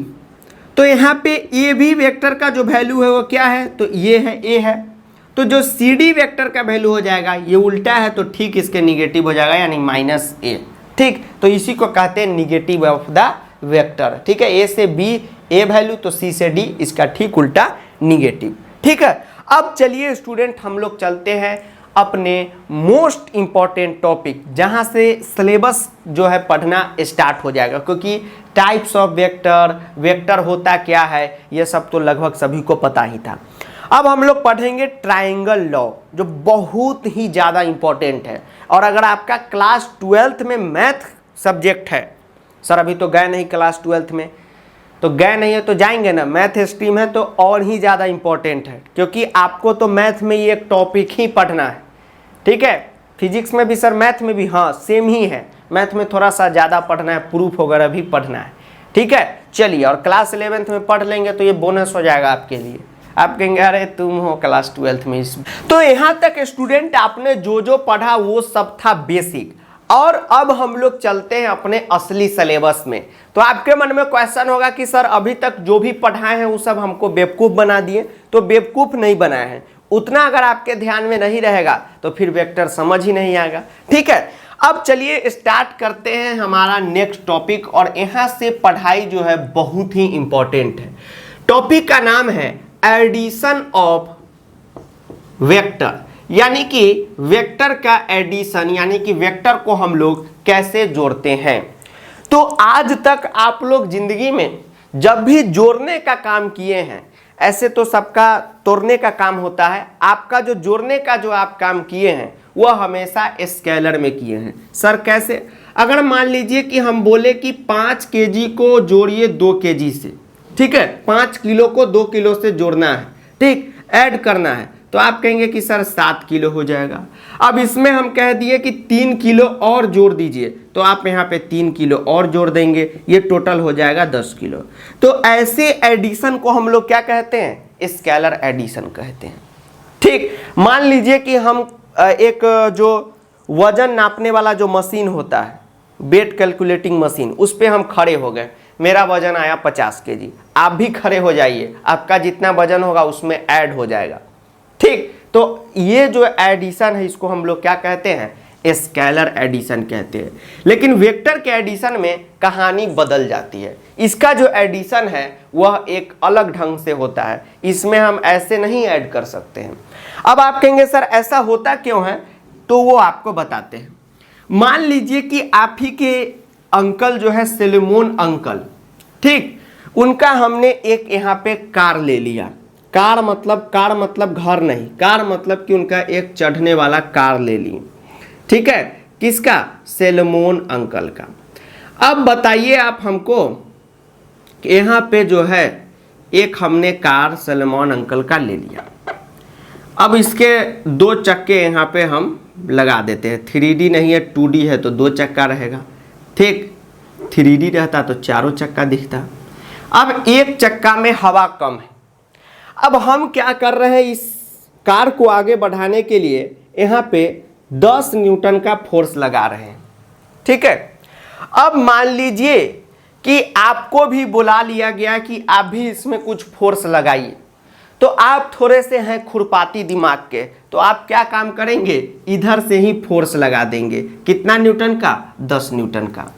तो यहाँ पे ए बी वेक्टर का जो वैल्यू है वो क्या है? तो ये है, ए है, तो जो सी डी वेक्टर का वैल्यू हो जाएगा, ये उल्टा है तो ठीक इसके निगेटिव हो जाएगा, यानी माइनस ए। ठीक, तो इसी को कहते हैं निगेटिव ऑफ द वेक्टर, ठीक है। ए से बी ए वैल्यू, तो सी से डी इसका ठीक उल्टा निगेटिव, ठीक है। अब चलिए स्टूडेंट हम लोग चलते हैं अपने मोस्ट इंपॉर्टेंट टॉपिक, जहां से सिलेबस जो है पढ़ना स्टार्ट हो जाएगा, क्योंकि टाइप्स ऑफ वेक्टर, वेक्टर होता क्या है, ये सब तो लगभग सभी को पता ही था। अब हम लोग पढ़ेंगे ट्रायंगल लॉ, जो बहुत ही ज़्यादा इंपॉर्टेंट है। और अगर आपका क्लास 12th में मैथ सब्जेक्ट है, सर अभी तो गए नहीं क्लास 12th में, तो गए नहीं है तो जाएंगे ना, मैथ स्ट्रीम है तो और ही ज़्यादा इंपॉर्टेंट है, क्योंकि आपको तो मैथ में ये एक टॉपिक ही पढ़ना है, ठीक है। फिजिक्स में भी सर, मैथ में भी, हाँ सेम ही है, मैथ में थोड़ा सा ज़्यादा पढ़ना है, प्रूफ वगैरह भी पढ़ना है, ठीक है। चलिए, और क्लास 11th में पढ़ लेंगे तो ये बोनस हो जाएगा आपके लिए। आप कहेंगे अरे तुम हो क्लास 12th में इस। तो यहाँ तक स्टूडेंट आपने जो जो पढ़ा वो सब था बेसिक, और अब हम लोग चलते हैं अपने असली सिलेबस में। तो आपके मन में क्वेश्चन होगा कि सर अभी तक जो भी पढ़ाए हैं वो सब हमको बेवकूफ़ बना दिए, तो बेवकूफ़ नहीं बनाए हैं, उतना अगर आपके ध्यान में नहीं रहेगा तो फिर वेक्टर समझ ही नहीं आएगा, ठीक है। अब चलिए स्टार्ट करते हैं हमारा नेक्स्ट टॉपिक, और यहाँ से पढ़ाई जो है बहुत ही इंपॉर्टेंट है। टॉपिक का नाम है एडिशन ऑफ वेक्टर, यानी कि वेक्टर का एडिशन, यानी कि वेक्टर को हम लोग कैसे जोड़ते हैं। तो आज तक आप लोग जिंदगी में जब भी जोड़ने का काम किए हैं, ऐसे तो सबका तोड़ने का काम होता है, आपका जो जोड़ने का जो आप काम किए हैं वह हमेशा स्केलर में किए हैं। सर कैसे? अगर मान लीजिए कि हम बोले कि 5 kg को जोड़िए 2 kg से, ठीक है, 5 किलो को 2 किलो से जोड़ना है, ठीक, ऐड करना है, तो आप कहेंगे कि सर 7 किलो हो जाएगा। अब इसमें हम कह दिए कि 3 किलो और जोड़ दीजिए, तो आप यहाँ पे 3 किलो और जोड़ देंगे, ये टोटल हो जाएगा 10 किलो। तो ऐसे एडिशन को हम लोग क्या कहते हैं? स्केलर एडिशन कहते हैं, ठीक। मान लीजिए कि हम एक जो वजन नापने वाला जो मशीन होता है, वेट कैलकुलेटिंग मशीन, उस पर हम खड़े हो गए, मेरा वजन आया 50 kg, आप भी खड़े हो जाइए, आपका जितना वजन होगा उसमें ऐड हो जाएगा, ठीक। तो ये जो एडिशन है इसको हम लोग क्या कहते हैं? स्केलर एडिशन कहते हैं। लेकिन वेक्टर के एडिशन में कहानी बदल जाती है। इसका जो एडिशन है वह एक अलग ढंग से होता है, इसमें हम ऐसे नहीं ऐड कर सकते हैं। अब आप कहेंगे सर ऐसा होता क्यों है? तो वो आपको बताते हैं। मान लीजिए कि आप ही के अंकल जो है सैलमोन अंकल, ठीक, उनका हमने एक यहाँ पे कार ले लिया। कार मतलब घर नहीं, कार मतलब कि उनका एक चढ़ने वाला कार ले ली, ठीक है, किसका, सैलमोन अंकल का। अब बताइए आप हमको, यहाँ पे जो है एक हमने कार सैलमोन अंकल का ले लिया। अब इसके 2 चक्के यहाँ पे हम लगा देते हैं। 3D नहीं है 2D है तो 2 चक्का रहेगा, ठीक, 3D रहता तो 4 चक्का दिखता। अब एक चक्का में हवा कम है। अब हम क्या कर रहे हैं, इस कार को आगे बढ़ाने के लिए यहाँ पे 10 न्यूटन का फोर्स लगा रहे हैं, ठीक है। अब मान लीजिए कि आपको भी बुला लिया गया कि आप भी इसमें कुछ फोर्स लगाइए, तो आप थोड़े से हैं खुरपाती दिमाग के, तो आप क्या काम करेंगे, इधर से ही फोर्स लगा देंगे। कितना न्यूटन का, 10 न्यूटन का।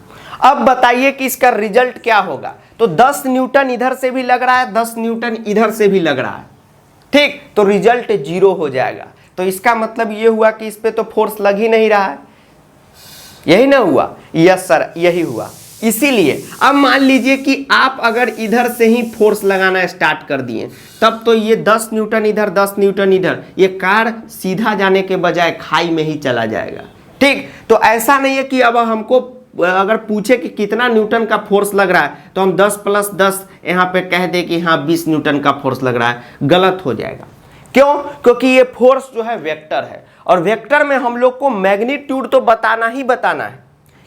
अब बताइए कि इसका रिजल्ट क्या होगा। तो 10 न्यूटन इधर से भी लग रहा है, 10 न्यूटन इधर से भी लग रहा है, ठीक, तो रिजल्ट 0 हो जाएगा। तो इसका मतलब ये हुआ कि इस पे तो फोर्स लग ही नहीं रहा है, यही ना हुआ, यस सर यही हुआ। इसीलिए अब मान लीजिए कि आप अगर इधर से ही फोर्स लगाना स्टार्ट कर दिए, तब तो ये 10 न्यूटन इधर 10 न्यूटन इधर, ये कार सीधा जाने के बजाय खाई में ही चला जाएगा, ठीक। तो ऐसा नहीं है कि अब हमको अगर पूछे कि कितना न्यूटन का फोर्स लग रहा है तो हम 10 + 10 यहाँ पे कह दे कि हाँ 20 न्यूटन का फोर्स लग रहा है, गलत हो जाएगा। क्यों, क्योंकि ये फोर्स जो है वेक्टर है, और वेक्टर में हम लोग को मैग्नीट्यूड तो बताना ही बताना है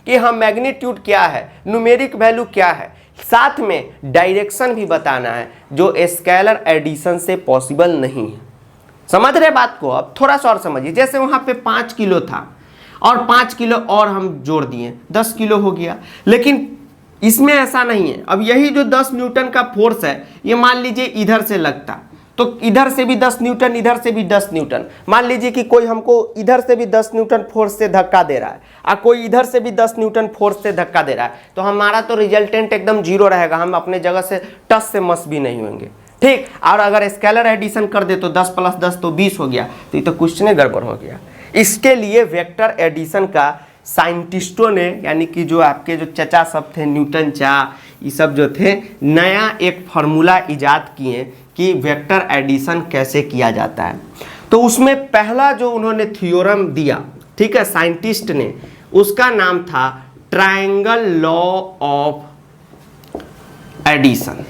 कि हाँ मैग्नीट्यूड क्या है, न्यूमेरिक वैल्यू क्या है, साथ में डायरेक्शन भी बताना है, जो स्केलर एडिशन से पॉसिबल नहीं है। समझ रहे बात को, अब थोड़ा सा और समझिए। जैसे वहाँ पे 5 किलो था और 5 किलो और हम जोड़ दिए, 10 किलो हो गया, लेकिन इसमें ऐसा नहीं है। अब यही जो 10 न्यूटन का फोर्स है, ये मान लीजिए इधर से लगता, तो इधर से भी 10 न्यूटन, इधर से भी 10 न्यूटन। मान लीजिए कि कोई हमको इधर से भी 10 न्यूटन फोर्स से धक्का दे रहा है और कोई इधर से भी 10 न्यूटन फोर्स से धक्का दे रहा है, तो हमारा तो रिजल्टेंट एकदम 0 रहेगा, हम अपने जगह से टस से मस भी नहीं होंगे, ठीक। और अगर स्केलर एडिशन कर दे तो 10 + 10 तो 20 हो गया, तो ये तो क्वेश्चन गड़बड़ हो गया। इसके लिए वेक्टर एडिशन का साइंटिस्टों ने, यानी कि जो आपके जो चचा सब थे, न्यूटन चा, ये सब जो थे, नया एक फार्मूला इजाद किए कि वेक्टर एडिशन कैसे किया जाता है। तो उसमें पहला जो उन्होंने थ्योरम दिया, ठीक है, साइंटिस्ट ने, उसका नाम था ट्रायंगल लॉ ऑफ एडिशन,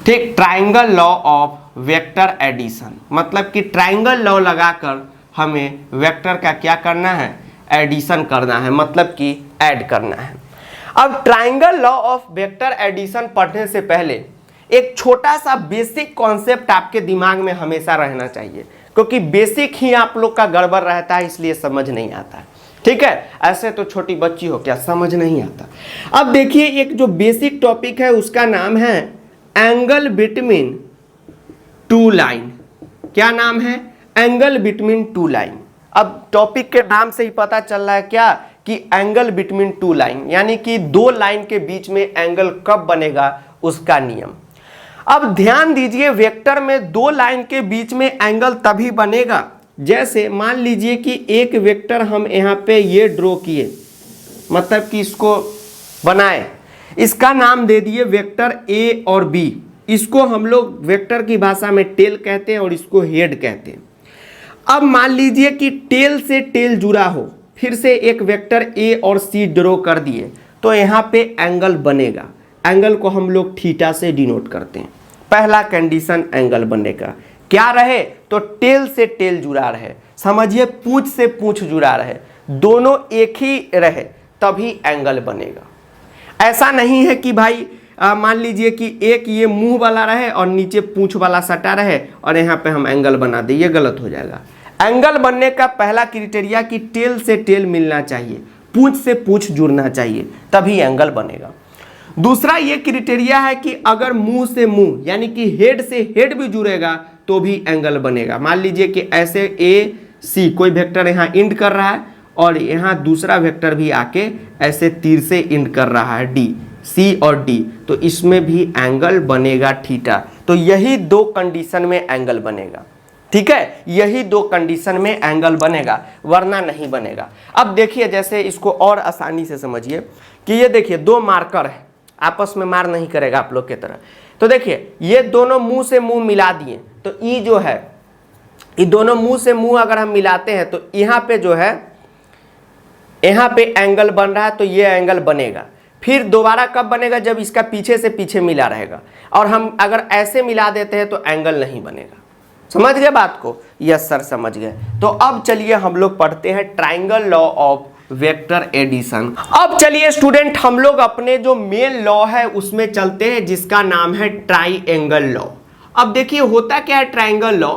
ठीक, triangle law of vector addition. मतलब कि ट्रायंगल लॉ लगाकर हमें वेक्टर का क्या करना है, एडिशन करना है, मतलब कि ऐड करना है। अब triangle law of vector addition पढ़ने से पहले एक छोटा सा बेसिक कॉन्सेप्ट आपके दिमाग में हमेशा रहना चाहिए, क्योंकि बेसिक ही आप लोग का गड़बड़ रहता है, इसलिए समझ नहीं आता, ठीक है। ऐसे तो छोटी बच्ची हो क्या, समझ नहीं आता। अब देखिए, एक जो बेसिक टॉपिक है उसका नाम है एंगल बिटवीन 2 लाइन। क्या नाम है, एंगल बिटवीन 2 लाइन। अब टॉपिक के नाम से ही पता चल रहा है क्या, कि एंगल बिटवीन 2 लाइन, यानी कि 2 लाइन के बीच में एंगल कब बनेगा, उसका नियम। अब ध्यान दीजिए, वेक्टर में 2 लाइन के बीच में एंगल तभी बनेगा, जैसे मान लीजिए कि एक वेक्टर हम यहाँ पे ये ड्रॉ किए, मतलब कि इसको बनाए, इसका नाम दे दिए वेक्टर ए और बी। इसको हम लोग वेक्टर की भाषा में टेल कहते हैं और इसको हेड कहते हैं। अब मान लीजिए कि टेल से टेल जुड़ा हो, फिर से एक वेक्टर ए और सी ड्रॉ कर दिए, तो यहाँ पे एंगल बनेगा। एंगल को हम लोग थीटा से डिनोट करते हैं। पहला कंडीशन एंगल बनने का क्या रहे, तो टेल से टेल जुड़ा रहे, समझिए पूंछ से पूंछ जुड़ा रहे, दोनों एक ही रहे, तभी एंगल बनेगा। ऐसा नहीं है कि भाई मान लीजिए कि एक ये मुंह वाला रहे और नीचे पूंछ वाला सटा रहे और यहाँ पे हम एंगल बना दें, ये गलत हो जाएगा। एंगल बनने का पहला क्राइटेरिया कि टेल से टेल मिलना चाहिए, पूंछ से पूंछ जुड़ना चाहिए, तभी एंगल बनेगा। दूसरा ये क्राइटेरिया है कि अगर मुंह से मुंह यानी कि हेड से हेड भी जुड़ेगा तो भी एंगल बनेगा। मान लीजिए कि ऐसे ए सी कोई वेक्टर यहाँ इंड कर रहा है और यहाँ दूसरा वेक्टर भी आके ऐसे तीर से इंड कर रहा है डी, सी और डी, तो इसमें भी एंगल बनेगा थीटा। तो यही 2 कंडीशन में एंगल बनेगा, ठीक है, यही दो कंडीशन में एंगल बनेगा, वरना नहीं बनेगा। अब देखिए, जैसे इसको और आसानी से समझिए कि ये देखिए दो मार्कर है, आपस में मार नहीं करेगा आप लोग की तरह। तो देखिए ये दोनों मुंह से मुंह मिला दिए, तो ई जो है, ये दोनों मुंह से मुंह अगर हम मिलाते हैं तो यहाँ पे जो है, यहाँ पे एंगल बन रहा है, तो ये एंगल बनेगा। फिर दोबारा कब बनेगा, जब इसका पीछे से पीछे मिला रहेगा। और हम अगर ऐसे मिला देते हैं तो एंगल नहीं बनेगा। समझ गए बात को? यस सर, समझ गए। तो अब चलिए हम लोग पढ़ते हैं triangle law of vector addition. अब चलिए स्टूडेंट, हम लोग अपने जो मेन लॉ है उसमें चलते हैं, जिसका नाम है ट्राइएंगल लॉ। अब देखिए होता क्या है ट्राइंगल लॉ।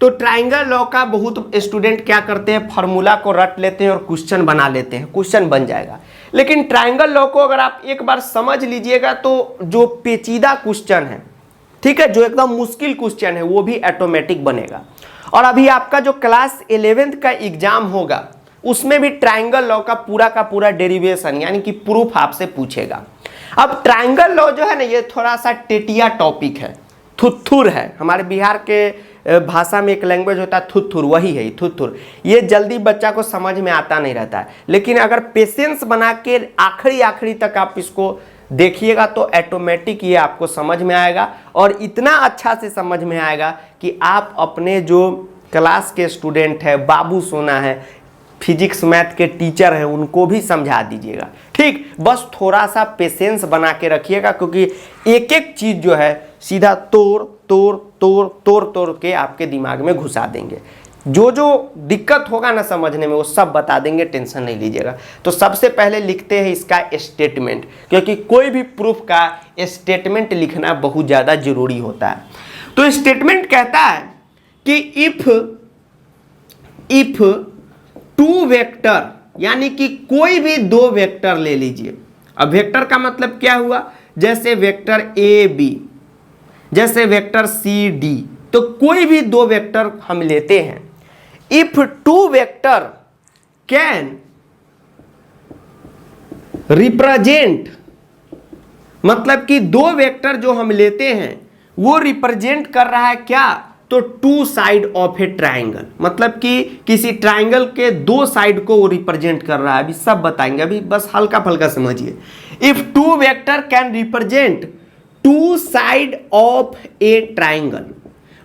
तो ट्राइंगल लॉ का बहुत स्टूडेंट क्या करते हैं, फार्मूला को रट लेते हैं और क्वेश्चन बना लेते हैं, क्वेश्चन बन जाएगा। लेकिन ट्राइंगल लॉ को अगर आप एक बार समझ लीजिएगा तो जो पेचीदा क्वेश्चन है, ठीक है, जो एकदम मुश्किल क्वेश्चन है, वो भी ऑटोमेटिक बनेगा। और अभी आपका जो क्लास 11th का एग्जाम होगा उसमें भी ट्राइंगल लॉ का पूरा डेरिवेशन यानी कि प्रूफ आपसे पूछेगा। अब ट्राइंगल लॉ जो है ना, ये थोड़ा सा टेटिया टॉपिक है, थुत्थुर है। हमारे बिहार के भाषा में एक लैंग्वेज होता है थुत्थुर, वही है थुत्थुर। ये जल्दी बच्चा को समझ में आता नहीं रहता है, लेकिन अगर पेशेंस बना के आखिरी तक आप इसको देखिएगा तो ऑटोमेटिक ये आपको समझ में आएगा। और इतना अच्छा से समझ में आएगा कि आप अपने जो क्लास के स्टूडेंट है, बाबू सोना है, फिजिक्स मैथ के टीचर हैं, उनको भी समझा दीजिएगा। ठीक, बस थोड़ा सा पेशेंस बना के रखिएगा, क्योंकि एक एक चीज़ जो है सीधा तोड़ के आपके दिमाग में घुसा देंगे। जो दिक्कत होगा ना समझने में, वो सब बता देंगे, टेंशन नहीं लीजिएगा। तो सबसे पहले लिखते हैं इसका स्टेटमेंट, क्योंकि कोई भी प्रूफ का स्टेटमेंट लिखना बहुत ज़्यादा जरूरी होता है। तो स्टेटमेंट कहता है कि इफ टू वेक्टर, यानी कि कोई भी दो वेक्टर ले लीजिए। अब वेक्टर का मतलब क्या हुआ, जैसे वेक्टर ए बी, जैसे वेक्टर सी डी, तो कोई भी दो वेक्टर हम लेते हैं। If two vector can represent, मतलब कि दो वेक्टर जो हम लेते हैं वो रिप्रेजेंट कर रहा है क्या, तो two side of a triangle, मतलब कि किसी ट्राइंगल के दो साइड को वो रिप्रेजेंट कर रहा है। अभी सब बताएंगे, अभी बस हल्का फल्का समझिए। If two vector can represent two side of a triangle,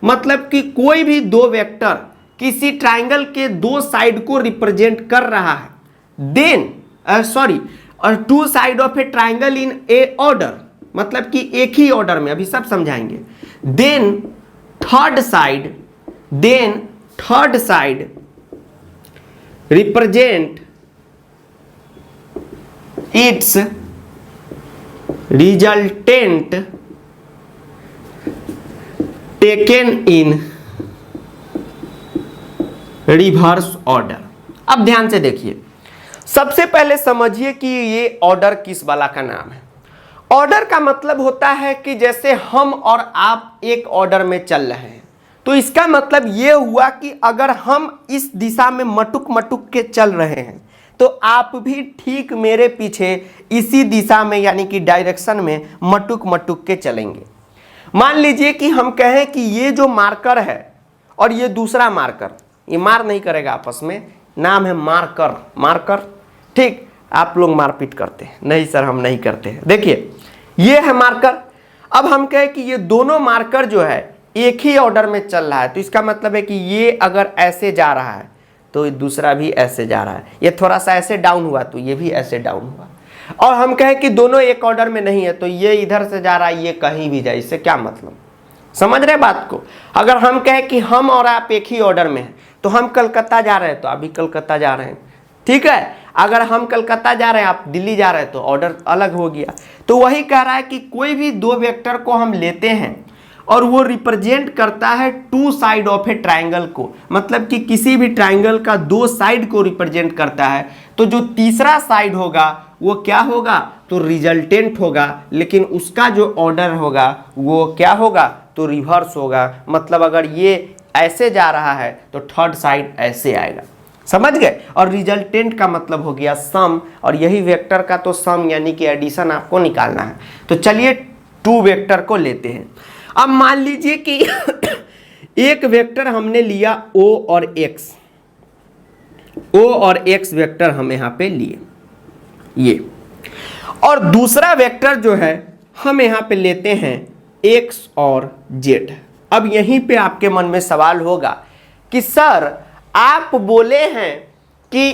मतलब कि कोई भी दो वेक्टर किसी ट्राइंगल के दो साइड को रिप्रेजेंट कर रहा है, then two side of a triangle in a order, मतलब कि एक ही ऑर्डर में, अभी सब समझाएंगे। Then third side represent its resultant taken in reverse order. अब ध्यान से देखिए, सबसे पहले समझिए कि ये ऑर्डर किस वाला का नाम है। ऑर्डर का मतलब होता है कि जैसे हम और आप एक ऑर्डर में चल रहे हैं, तो इसका मतलब ये हुआ कि अगर हम इस दिशा में मटुक के चल रहे हैं तो आप भी ठीक मेरे पीछे इसी दिशा में यानी कि डायरेक्शन में मटुक के चलेंगे। मान लीजिए कि हम कहें कि ये जो मार्कर है और ये दूसरा मार्कर, ये मार नहीं करेगा आपस में, नाम है मार्कर। ठीक, आप लोग मारपीट करते हैं, नहीं सर हम नहीं करते हैं। देखिए ये है मार्कर। अब हम कहें कि ये दोनों मार्कर जो है एक ही ऑर्डर में चल रहा है, तो इसका मतलब है कि ये अगर ऐसे जा रहा है तो दूसरा भी ऐसे जा रहा है, ये थोड़ा सा ऐसे डाउन हुआ तो ये भी ऐसे डाउन हुआ। और हम कहें कि दोनों एक ऑर्डर में नहीं है, तो ये इधर से जा रहा है, ये कहीं भी जाए, इससे क्या मतलब, समझ रहे बात को। अगर हम कहें कि हम और आप एक ही ऑर्डर में हैं, तो हम कलकत्ता जा रहे हैं तो आप भी कलकत्ता जा रहे हैं, ठीक है। अगर हम कलकत्ता जा रहे हैं, आप दिल्ली जा रहे हैं, तो ऑर्डर अलग हो गया। तो वही कह रहा है कि कोई भी दो वेक्टर को हम लेते हैं और वो रिप्रेजेंट करता है two side of a triangle को, मतलब कि किसी भी ट्राइंगल का दो साइड को रिप्रेजेंट करता है, तो जो तीसरा साइड होगा वो क्या होगा, तो रिजल्टेंट होगा, लेकिन उसका जो ऑर्डर होगा वो क्या होगा, तो रिवर्स होगा। मतलब अगर ये ऐसे जा रहा है तो थर्ड साइड ऐसे आएगा, समझ गए। और रिजल्टेंट का मतलब हो गया सम, और यही वेक्टर का तो सम यानी कि एडिशन आपको निकालना है। तो चलिए टू वेक्टर को लेते हैं। अब मान लीजिए कि एक वेक्टर हमने लिया O और X, O और X वेक्टर हम यहां पे लिए ये, और दूसरा वेक्टर जो है हम यहां पे लेते हैं X और Z। अब यहीं पे आपके मन में सवाल होगा कि सर आप बोले हैं कि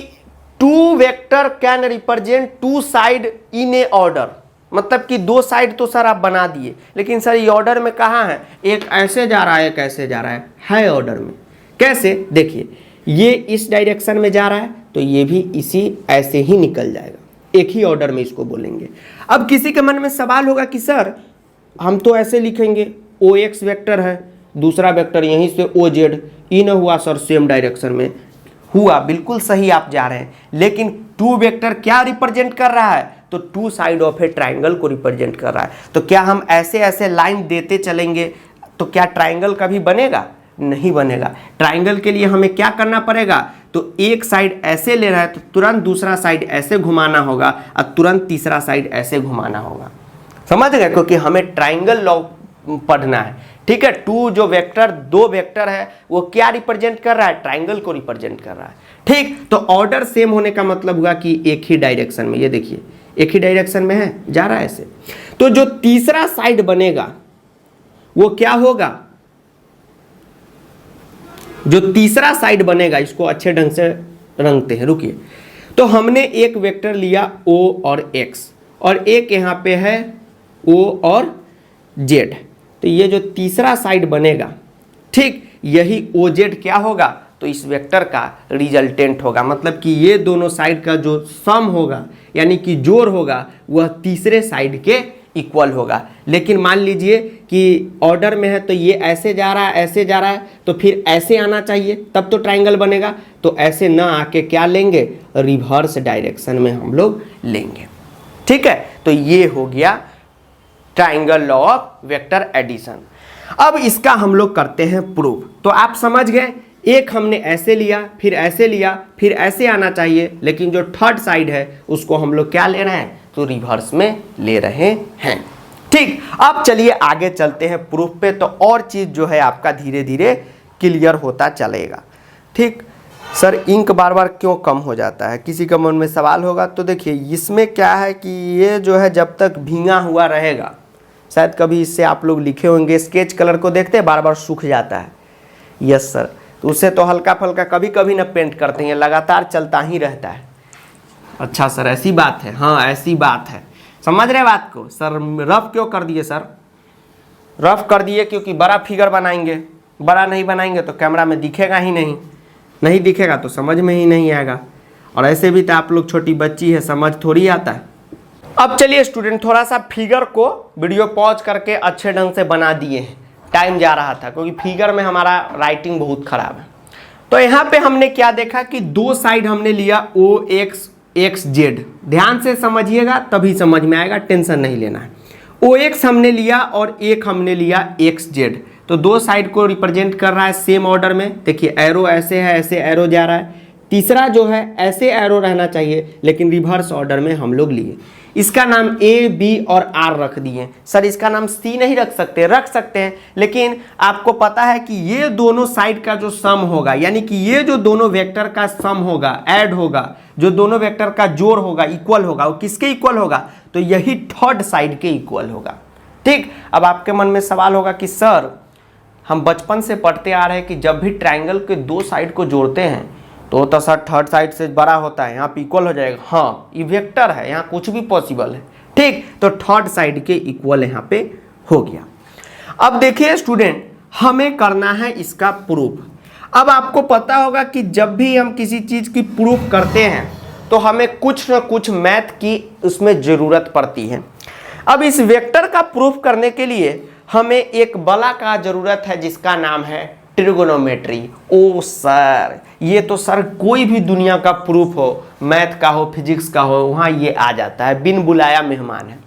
two vector can represent two side in a order, मतलब कि दो साइड तो सर आप बना दिए, लेकिन सर ये ऑर्डर में कहाँ है, एक ऐसे जा रहा है एक ऐसे जा रहा है ऑर्डर में। कैसे, देखिए ये इस डायरेक्शन में जा रहा है तो ये भी इसी ऐसे ही निकल जाएगा, एक ही ऑर्डर में इसको बोलेंगे। अब किसी के मन में सवाल होगा कि सर हम तो ऐसे लिखेंगे, OX वेक्टर है, दूसरा वेक्टर यहीं से OZ, ई न हुआ सर सेम डायरेक्शन में, हुआ, बिल्कुल सही आप जा रहे हैं, लेकिन टू वेक्टर क्या रिप्रेजेंट कर रहा है, तो two side of a triangle को रिप्रेजेंट कर रहा है। तो क्या हम ऐसे ऐसे लाइन देते चलेंगे तो क्या ट्राइंगल कभी बनेगा, नहीं बनेगा। ट्राइंगल के लिए हमें क्या करना पड़ेगा, तो एक साइड ऐसे ले रहा है तो तुरंत दूसरा साइड ऐसे घुमाना होगा और तुरंत तीसरा साइड ऐसे घुमाना होगा, समझ गए, क्योंकि हमें ट्राइंगल लॉ पढ़ना है, ठीक है। टू जो वेक्टर, दो वेक्टर है, वो क्या रिप्रेजेंट कर रहा है, ट्राइंगल को रिप्रेजेंट कर रहा है, ठीक। तो ऑर्डर सेम होने का मतलब हुआ कि एक ही डायरेक्शन में, ये देखिए एक ही डायरेक्शन में है, जा रहा है ऐसे। तो जो तीसरा साइड बनेगा वो क्या होगा, जो तीसरा साइड बनेगा, इसको अच्छे ढंग से रंगते हैं, रुकिए। तो हमने एक वेक्टर लिया O और X, और एक यहाँ पे है O और Z, तो ये जो तीसरा साइड बनेगा, ठीक, यही OZ क्या होगा, तो इस वेक्टर का रिजल्टेंट होगा, मतलब कि ये दोनों साइड का जो सम होगा यानी कि जोड़ होगा वह तीसरे साइड के इक्वल होगा। लेकिन मान लीजिए कि ऑर्डर में है तो ये ऐसे जा रहा है ऐसे जा रहा है, तो फिर ऐसे आना चाहिए तब तो ट्राइंगल बनेगा, तो ऐसे ना आके क्या लेंगे, रिवर्स डायरेक्शन में हम लोग लेंगे, ठीक है। तो ये हो गया triangle law of vector addition. अब इसका हम लोग करते हैं प्रूफ। तो आप समझ गए, एक हमने ऐसे लिया, फिर ऐसे लिया, फिर ऐसे आना चाहिए, लेकिन जो थर्ड साइड है उसको हम लोग क्या ले रहे हैं, तो रिवर्स में ले रहे हैं, ठीक। अब चलिए आगे चलते हैं प्रूफ पे, तो और चीज जो है आपका धीरे धीरे क्लियर होता चलेगा, ठीक। सर इंक बार बार क्यों कम हो जाता है, किसी का मन में सवाल होगा। तो देखिए इसमें क्या है कि ये जो है जब तक भींगा हुआ रहेगा, शायद कभी इससे आप लोग लिखे होंगे, स्केच कलर को देखते हैं बार बार सूख जाता है, यस सर, तो उससे तो हल्का फल्का कभी कभी ना पेंट करते हैं, लगातार चलता ही रहता है। अच्छा सर ऐसी बात है, हाँ ऐसी बात है, समझ रहे बात को। सर रफ क्यों कर दिए, सर रफ कर दिए क्योंकि बड़ा फिगर बनाएंगे, बड़ा नहीं बनाएंगे तो कैमरा में दिखेगा ही नहीं, नहीं दिखेगा तो समझ में ही नहीं आएगा, और ऐसे भी तो आप लोग छोटी बच्ची है, समझ थोड़ी आता है। अब चलिए स्टूडेंट थोड़ा सा फिगर को वीडियो पॉज करके अच्छे ढंग से बना दिए हैं, टाइम जा रहा था क्योंकि फिगर में हमारा राइटिंग बहुत खराब है। तो यहाँ पे हमने क्या देखा कि दो साइड हमने लिया OX XZ, ध्यान से समझिएगा तभी समझ में आएगा, टेंशन नहीं लेना है। OX हमने लिया और एक हमने लिया XZ, तो दो साइड को रिप्रेजेंट कर रहा है सेम ऑर्डर में, देखिए एरो ऐसे है, ऐसे एरो जा रहा है, तीसरा जो है ऐसे एरो रहना चाहिए, लेकिन रिवर्स ऑर्डर में हम लोग लिए। इसका नाम A, B और R रख दिए। सर इसका नाम C नहीं रख सकते, रख सकते हैं, लेकिन आपको पता है कि ये दोनों साइड का जो सम होगा, यानी कि ये जो दोनों वेक्टर का सम होगा, ऐड होगा, जो दोनों वेक्टर का जोड़ होगा, इक्वल होगा, वो किसके इक्वल होगा, तो यही थर्ड साइड के इक्वल होगा, ठीक। अब आपके मन में सवाल होगा कि सर हम बचपन से पढ़ते आ रहे हैं कि जब भी ट्राइंगल के दो साइड को जोड़ते हैं तो सर थर्ड साइड से बड़ा होता है, यहाँ पे इक्वल हो जाएगा। हाँ ये वेक्टर है, यहाँ कुछ भी पॉसिबल है, ठीक। तो थर्ड साइड के इक्वल यहाँ पे हो गया। अब देखिए स्टूडेंट हमें करना है इसका प्रूफ। अब आपको पता होगा कि जब भी हम किसी चीज की प्रूफ करते हैं तो हमें कुछ न कुछ मैथ की उसमें जरूरत पड़ती है। अब इस वेक्टर का प्रूफ करने के लिए हमें एक बला का जरूरत है जिसका नाम है ट्रिगोनोमेट्री। ओ सर ये तो सर कोई भी दुनिया का प्रूफ हो, मैथ का हो, फिजिक्स का हो, वहाँ ये आ जाता है, बिन बुलाया मेहमान है।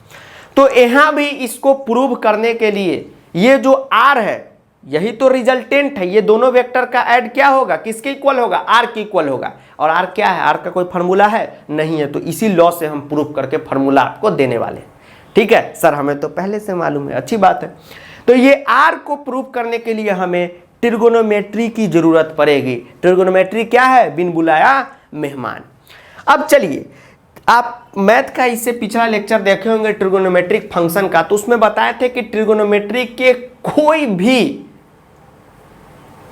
तो यहाँ भी इसको प्रूव करने के लिए ये जो R है यही तो रिजल्टेंट है, ये दोनों वेक्टर का ऐड क्या होगा, किसके इक्वल होगा, R के इक्वल होगा। और R क्या है, R का कोई फार्मूला है नहीं है, तो इसी लॉ से हम प्रूव करके फार्मूला आपको देने वाले हैं, ठीक है। सर हमें तो पहले से मालूम है, अच्छी बात है। तो ये R को प्रूव करने के लिए हमें ट्रिगोनोमेट्री की जरूरत पड़ेगी। ट्रिगोनोमेट्री क्या है? बिन बुलाया मेहमान। अब चलिए, आप मैथ का इससे पिछला लेक्चर देखे होंगे ट्रिगोनोमेट्रिक फंक्शन का, तो उसमें बताए थे कि ट्रिगोनोमेट्री के कोई भी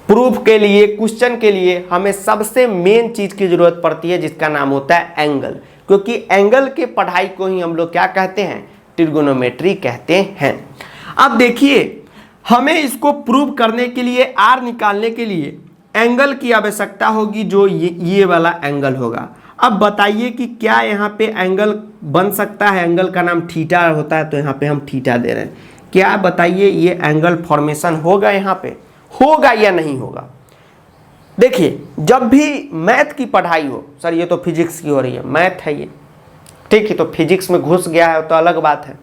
प्रूफ के लिए, क्वेश्चन के लिए हमें सबसे मेन चीज की जरूरत पड़ती है जिसका नाम होता है एंगल, क्योंकि एंगल के पढ़ाई को ही हम लोग क्या कहते हैं? ट्रिगोनोमेट्री कहते हैं। अब देखिए, हमें इसको प्रूव करने के लिए, आर निकालने के लिए एंगल की आवश्यकता होगी, जो ये वाला एंगल होगा। अब बताइए कि क्या यहाँ पे एंगल बन सकता है? एंगल का नाम थीटा होता है, तो यहाँ पे हम थीटा दे रहे हैं। क्या बताइए, ये एंगल फॉर्मेशन होगा यहाँ पे? होगा या नहीं होगा? देखिए, जब भी मैथ की पढ़ाई हो, सर ये तो फिजिक्स की हो रही है, मैथ है ये, ठीक है, तो फिजिक्स में घुस गया है तो अलग बात है।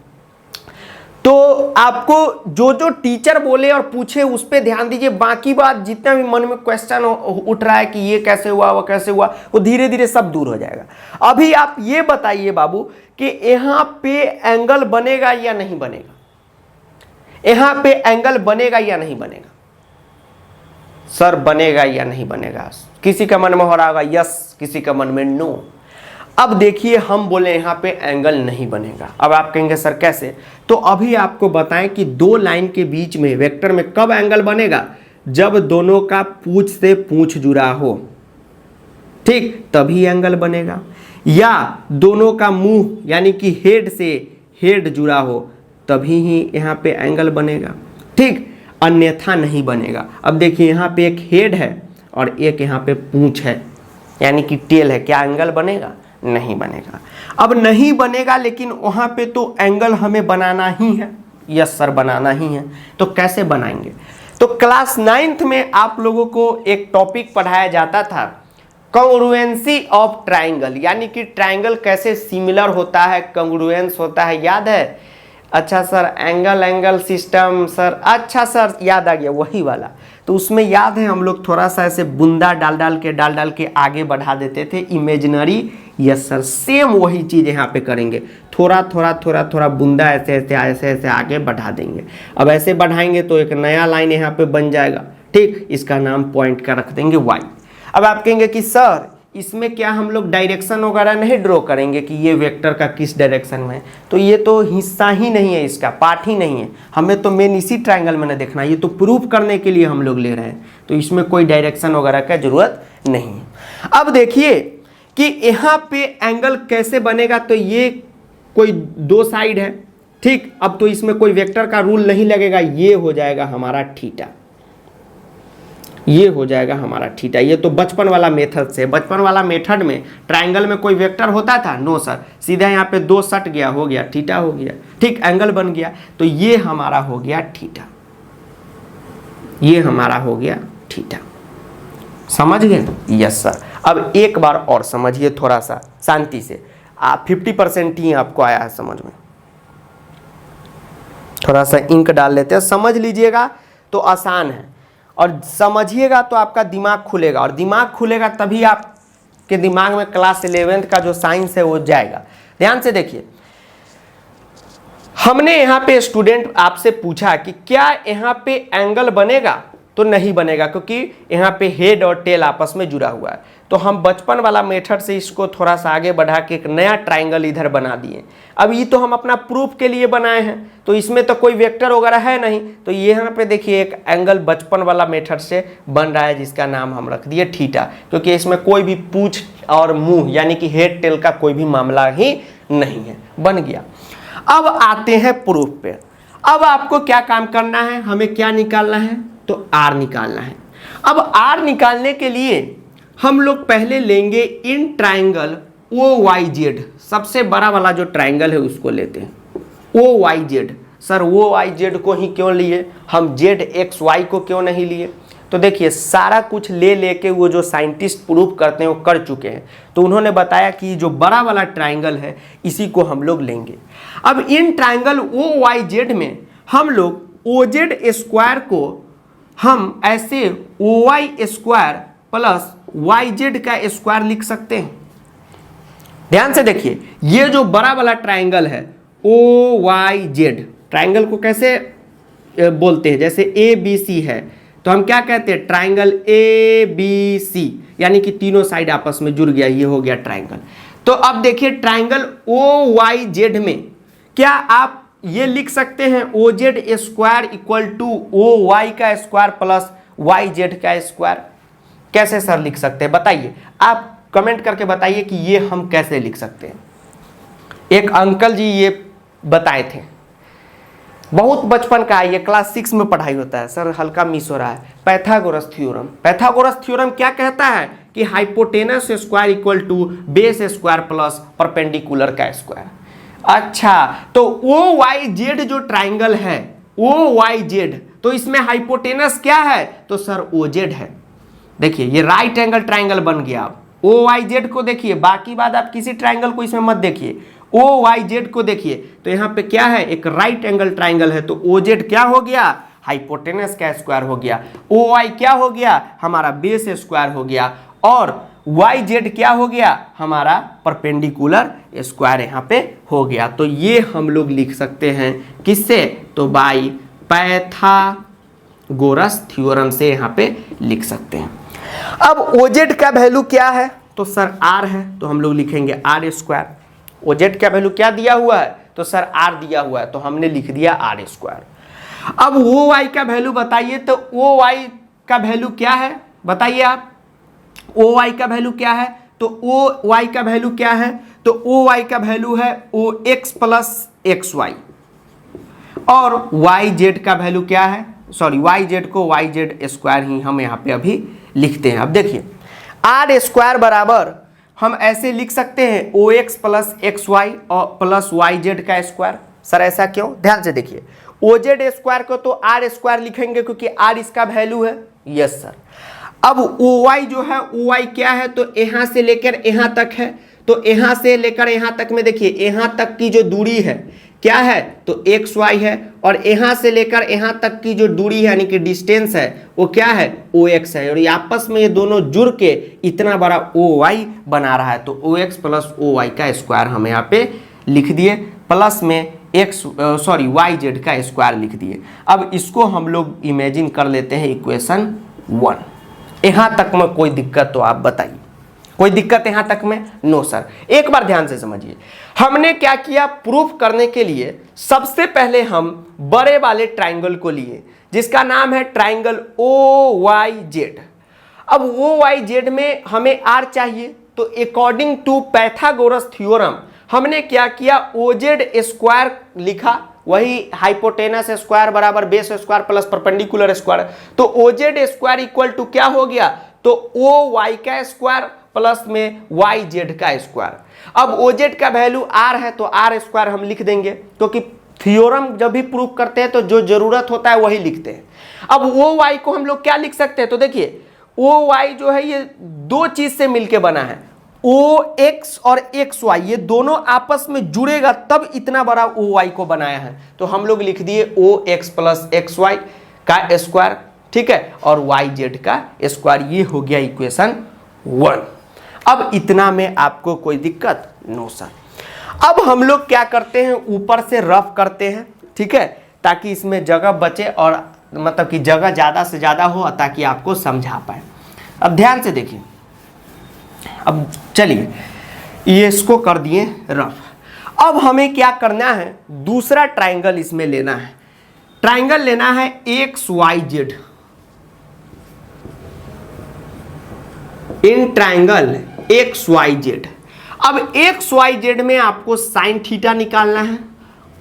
तो आपको जो जो टीचर बोले और पूछे उस पर ध्यान दीजिए, बाकी बात जितना भी मन में क्वेश्चन उठ रहा है कि ये कैसे हुआ, वो कैसे हुआ, वो धीरे धीरे सब दूर हो जाएगा। अभी आप ये बताइए बाबू कि यहाँ पे एंगल बनेगा या नहीं बनेगा? यहाँ पे एंगल बनेगा या नहीं बनेगा? सर बनेगा या नहीं बनेगा? किसी का मन में हो रहा होगा यस, किसी का मन में नो। अब देखिए, हम बोले यहाँ पे एंगल नहीं बनेगा। अब आप कहेंगे सर कैसे? तो अभी आपको बताएं कि दो लाइन के बीच में वेक्टर में कब एंगल बनेगा? जब दोनों का पूंछ से पूंछ जुड़ा हो, ठीक, तभी एंगल बनेगा। या दोनों का मुंह यानी कि हेड से हेड जुड़ा हो, तभी ही यहाँ पे एंगल बनेगा, ठीक, अन्यथा नहीं बनेगा। अब देखिए, यहाँ पे एक हेड है और एक यहाँ पे पूंछ है यानी कि टेल है, क्या एंगल बनेगा? नहीं बनेगा। अब नहीं बनेगा, लेकिन वहां पे तो एंगल हमें बनाना ही है। यस सर, बनाना ही है। तो कैसे बनाएंगे? तो क्लास 9th में आप लोगों को एक टॉपिक पढ़ाया जाता था, कॉन्ग्रुएंसी ऑफ ट्राइंगल, यानी कि ट्राइंगल कैसे सिमिलर होता है, कॉन्ग्रुएंस होता है, याद है? अच्छा सर, एंगल सिस्टम सर, अच्छा सर याद आ गया, वही वाला। तो उसमें याद है हम लोग थोड़ा सा ऐसे बूंदा डाल डाल के आगे बढ़ा देते थे, इमेजिनरी। यस सर, सेम वही चीज़ यहाँ पे करेंगे, थोड़ा बूंदा ऐसे आगे बढ़ा देंगे। अब ऐसे बढ़ाएंगे तो एक नया लाइन यहाँ पे बन जाएगा, ठीक, इसका नाम पॉइंट का रख देंगे वाई। अब आप कहेंगे कि सर इसमें क्या हम लोग डायरेक्शन वगैरह नहीं ड्रॉ करेंगे कि ये वेक्टर का किस डायरेक्शन में है? तो ये तो हिस्सा ही नहीं है, इसका पार्ट ही नहीं है। हमें तो मेन इसी ट्रायंगल में देखना है, ये तो प्रूफ करने के लिए हम लोग ले रहे हैं, तो इसमें कोई डायरेक्शन वगैरह का जरूरत नहीं है। अब देखिए कि यहाँ पे एंगल कैसे बनेगा, तो ये कोई दो साइड है, ठीक। अब तो इसमें कोई वेक्टर का रूल नहीं लगेगा, ये हो जाएगा हमारा थीटा, ये हो जाएगा हमारा थीटा। ये तो बचपन वाला मेथड से, बचपन वाला मेथड में ट्रायंगल में कोई वेक्टर होता था? नो सर, सीधा यहाँ पे दो सट गया, हो गया थीटा हो गया, ठीक, एंगल बन गया। तो ये हमारा हो गया थीटा, ये हमारा हो गया थीटा। समझ गए? Yes sir. अब एक बार और समझिए थोड़ा सा शांति से, आप 50% ही आपको आया है समझ में। थोड़ा सा इंक डाल लेते हैं, समझ लीजिएगा तो आसान है, और समझिएगा तो आपका दिमाग खुलेगा, और दिमाग खुलेगा तभी आपके दिमाग में क्लास 11th का जो साइंस है वो जाएगा। ध्यान से देखिए, हमने यहाँ पे स्टूडेंट आपसे पूछा कि क्या यहाँ पे एंगल बनेगा? तो नहीं बनेगा, क्योंकि यहाँ पे हेड और टेल आपस में जुड़ा हुआ है। तो हम बचपन वाला मेथड से इसको थोड़ा सा आगे बढ़ा के एक नया ट्राइंगल इधर बना दिए। अब ये तो हम अपना प्रूफ के लिए बनाए हैं, तो इसमें तो कोई वेक्टर वगैरह है नहीं, तो यहाँ पे देखिए एक एंगल बचपन वाला मेथड से बन रहा है, जिसका नाम हम रख दिए थीटा, क्योंकि इसमें कोई भी पूंछ और मुंह यानी कि हेड टेल का कोई भी मामला ही नहीं है, बन गया। अब आते हैं प्रूफ पे। अब आपको क्या काम करना है, हमें क्या निकालना है? तो आर निकालना है। अब आर निकालने के लिए हम लोग पहले लेंगे इन ट्राइंगल OYZ, सबसे बड़ा वाला जो ट्राइंगल है उसको लेते हैं OYZ। सर OYZ को ही क्यों लिए, हम ZXY को क्यों नहीं लिए? तो देखिए सारा कुछ ले लेके वो जो साइंटिस्ट प्रूफ करते हैं वो कर चुके हैं, तो उन्होंने बताया कि जो बड़ा वाला ट्राइंगल है इसी को हम लोग लेंगे। अब इन ट्राइंगल OYZ में हम लोग OZ स्क्वायर को हम ऐसे OY स्क्वायर प्लस YZ का स्क्वायर लिख सकते हैं। ध्यान से देखिए, ये जो बड़ा वाला ट्राइंगल है OYZ, ट्राइंगल को कैसे बोलते हैं? जैसे ABC है तो हम क्या कहते हैं, ट्राइंगल ABC, यानी कि तीनों साइड आपस में जुड़ गया, ये हो गया ट्राइंगल। तो अब देखिए ट्राइंगल OYZ में क्या आप ये लिख सकते हैं OZ square equal to OY का स्क्वायर प्लस YZ का स्क्वायर? कैसे सर लिख सकते हैं बताइए, आप कमेंट करके बताइए कि ये हम कैसे लिख सकते हैं। एक अंकल जी ये बताए थे, बहुत बचपन का है, ये क्लास 6 में पढ़ाई होता है सर, हल्का मिस हो रहा है। पैथागोरस थ्योरम, पैथागोरस थ्योरम क्या कहता है कि hypotenuse square equal to base square plus perpendicular का स्क्वायर। अच्छा, तो OYZ जो ट्राइंगल है OYZ, तो इसमें हाइपोटेनस क्या है, तो सर OZ है। देखिए ये राइट एंगल ट्राइंगल बन गया। आप OYZ को देखिए, बाकी बात आप किसी ट्राइंगल को इसमें मत देखिए, OYZ को देखिए। तो यहाँ पे क्या है, एक राइट एंगल ट्राइंगल है, तो OZ क्या हो गया, हाइपोटेनस का स्क्वायर हो गया। OY क्या हो गया, हमारा बेस स्क्वायर हो गया, और YZ क्या हो गया, हमारा परपेंडिकुलर स्क्वायर यहाँ पे हो गया। तो ये हम लोग लिख सकते हैं किससे, तो बाई पैथागोरस थ्योरम से यहाँ पे लिख सकते हैं। अब OZ का वैल्यू क्या है, तो सर R है, तो हम लोग लिखेंगे R स्क्वायर। OZ का वैल्यू क्या दिया हुआ है, तो सर R दिया हुआ है, तो हमने लिख दिया R स्क्वायर। अब OY का वैल्यू बताइए, तो OY का वैल्यू क्या है बताइए आप, OY का वैल्यू क्या है, तो OY का वैल्यू क्या है, तो OY का वैल्यू है OX प्लस XY, और YZ का वैल्यू क्या है, सॉरी YZ को YZ स्क्वायर ही हम यहाँ पे अभी लिखते हैं। अब देखिए R स्क्वायर बराबर हम ऐसे लिख सकते हैं OX प्लस XY और प्लस YZ का स्क्वायर। सर ऐसा क्यों, ध्यान से देखिए, OZ स्क्वायर को तो R स्क्वायर लिखेंगे क्योंकि R इसका वैल्यू है, यस सर। अब OY जो है, OY क्या है, तो यहाँ से लेकर यहाँ तक है, तो यहाँ से लेकर यहाँ तक में देखिए यहाँ तक की जो दूरी है क्या है, तो XY है, और यहाँ से लेकर यहाँ तक की जो दूरी है यानी कि डिस्टेंस है वो क्या है, OX है, और ये आपस में ये दोनों जुड़ के इतना बड़ा OY बना रहा है। तो OX प्लस OY का स्क्वायर हम यहाँ पे लिख दिए, प्लस में YZ का स्क्वायर लिख दिए। अब इसको हम लोग इमेजिन कर लेते हैं इक्वेशन 1। यहाँ तक में कोई दिक्कत तो आप बताइए, कोई दिक्कत यहाँ तक में, नो सर। एक बार ध्यान से समझिए, हमने क्या किया, प्रूफ करने के लिए सबसे पहले हम बड़े वाले ट्राइंगल को लिए जिसका नाम है ट्राइंगल OYZ। अब OYZ में हमें R चाहिए, तो अकॉर्डिंग टू पैथागोरस थ्योरम हमने क्या किया, OZ स्क्वायर लिखा, वही हाइपोटेनस स्क्वायर बराबर base square plus perpendicular square. तो OZ स्क्वायर इक्वल टू क्या हो गया, तो OY का स्क्वायर प्लस में YZ का स्क्वायर। अब OZ का वैल्यू R है, तो R स्क्वायर हम लिख देंगे, क्योंकि थ्योरम जब भी प्रूफ करते हैं तो जो जरूरत होता है वही लिखते हैं। अब OY को हम लोग क्या लिख सकते हैं, तो देखिए OY जो है ये दो चीज से मिलके बना है, OX और XY ये दोनों आपस में जुड़ेगा तब इतना बड़ा OY को बनाया है। तो हम लोग लिख दिए OX प्लस XY का स्क्वायर, ठीक है, और YZ का स्क्वायर। ये हो गया इक्वेशन 1। अब इतना में आपको कोई दिक्कत, नो सर। अब हम लोग क्या करते हैं, ऊपर से रफ करते हैं, ठीक है, ताकि इसमें जगह बचे और मतलब कि जगह ज़्यादा से ज़्यादा हो ताकि आपको समझा पाए। अब ध्यान से देखिए, अब चलिए ये इसको कर दिए रफ। अब हमें क्या करना है, दूसरा ट्राइंगल इसमें लेना है, ट्राइंगल लेना है XYZ। इन ट्राइंगल XYZ, अब XYZ में आपको साइन थीटा निकालना है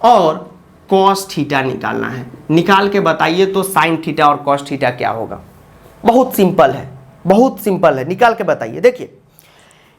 और कॉस थीटा निकालना है। निकाल के बताइए तो साइन थीटा और कॉस थीटा क्या होगा। बहुत सिंपल है, बहुत सिंपल है, निकाल के बताइए। देखिए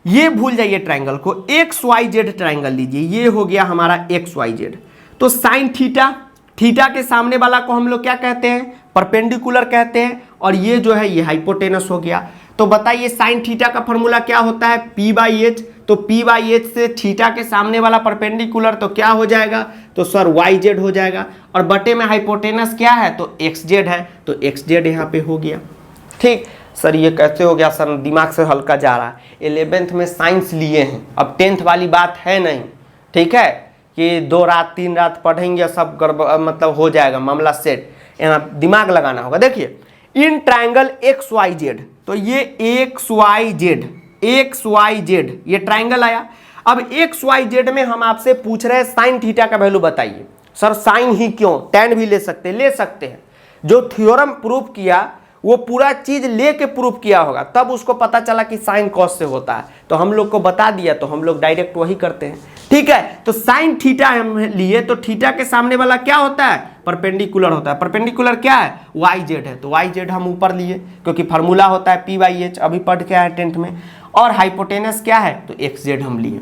ये भूल जाइए ट्राइंगल को, XYZ ट्राइंगल लीजिए, ये हो गया हमारा XYZ। तो साइन थीटा, थीटा के सामने वाला को हम लोग क्या कहते हैं, परपेंडिकुलर कहते हैं, और ये जो है ये हाइपोटेनस हो गया। तो बताइए साइन थीटा का फॉर्मूला क्या होता है, P/H। तो P/H से थीटा के सामने वाला परपेंडिकुलर तो क्या हो जाएगा, तो सर YZ हो जाएगा, और बटे में हाइपोटेनस क्या है, तो XZ है, तो XZ यहाँ पे हो गया। ठीक सर, ये कैसे हो गया सर, दिमाग से हल्का जा रहा है। 11th में साइंस लिए हैं, अब 10th वाली बात है नहीं, ठीक है, कि 2 रात 3 रात पढ़ेंगे सब मतलब हो जाएगा मामला सेट। यहाँ दिमाग लगाना होगा। देखिए in triangle X Y Z, तो ये X Y Z, X Y Z ये ट्राइंगल आया। अब एक्स वाई जेड में हम आपसे पूछ रहे हैं साइन थीटा का वैल्यू बताइए। सर साइन ही क्यों, टैन भी ले सकते हैं। जो थ्योरम प्रूफ किया वो पूरा चीज लेके प्रूफ किया होगा, तब उसको पता चला कि साइन कॉस से होता है, तो हम लोग को बता दिया, तो हम लोग डायरेक्ट वही करते हैं। ठीक है, तो साइन थीटा हम लिए, तो थीटा के सामने वाला क्या होता है, परपेंडिकुलर होता है। परपेंडिकुलर क्या है, वाई जेड है, तो वाई जेड हम ऊपर लिए क्योंकि फार्मूला होता है पी/एच, अभी पढ़ के आए 10th में। और हाइपोटेनस क्या है, तो एक्स जेड हम लिए।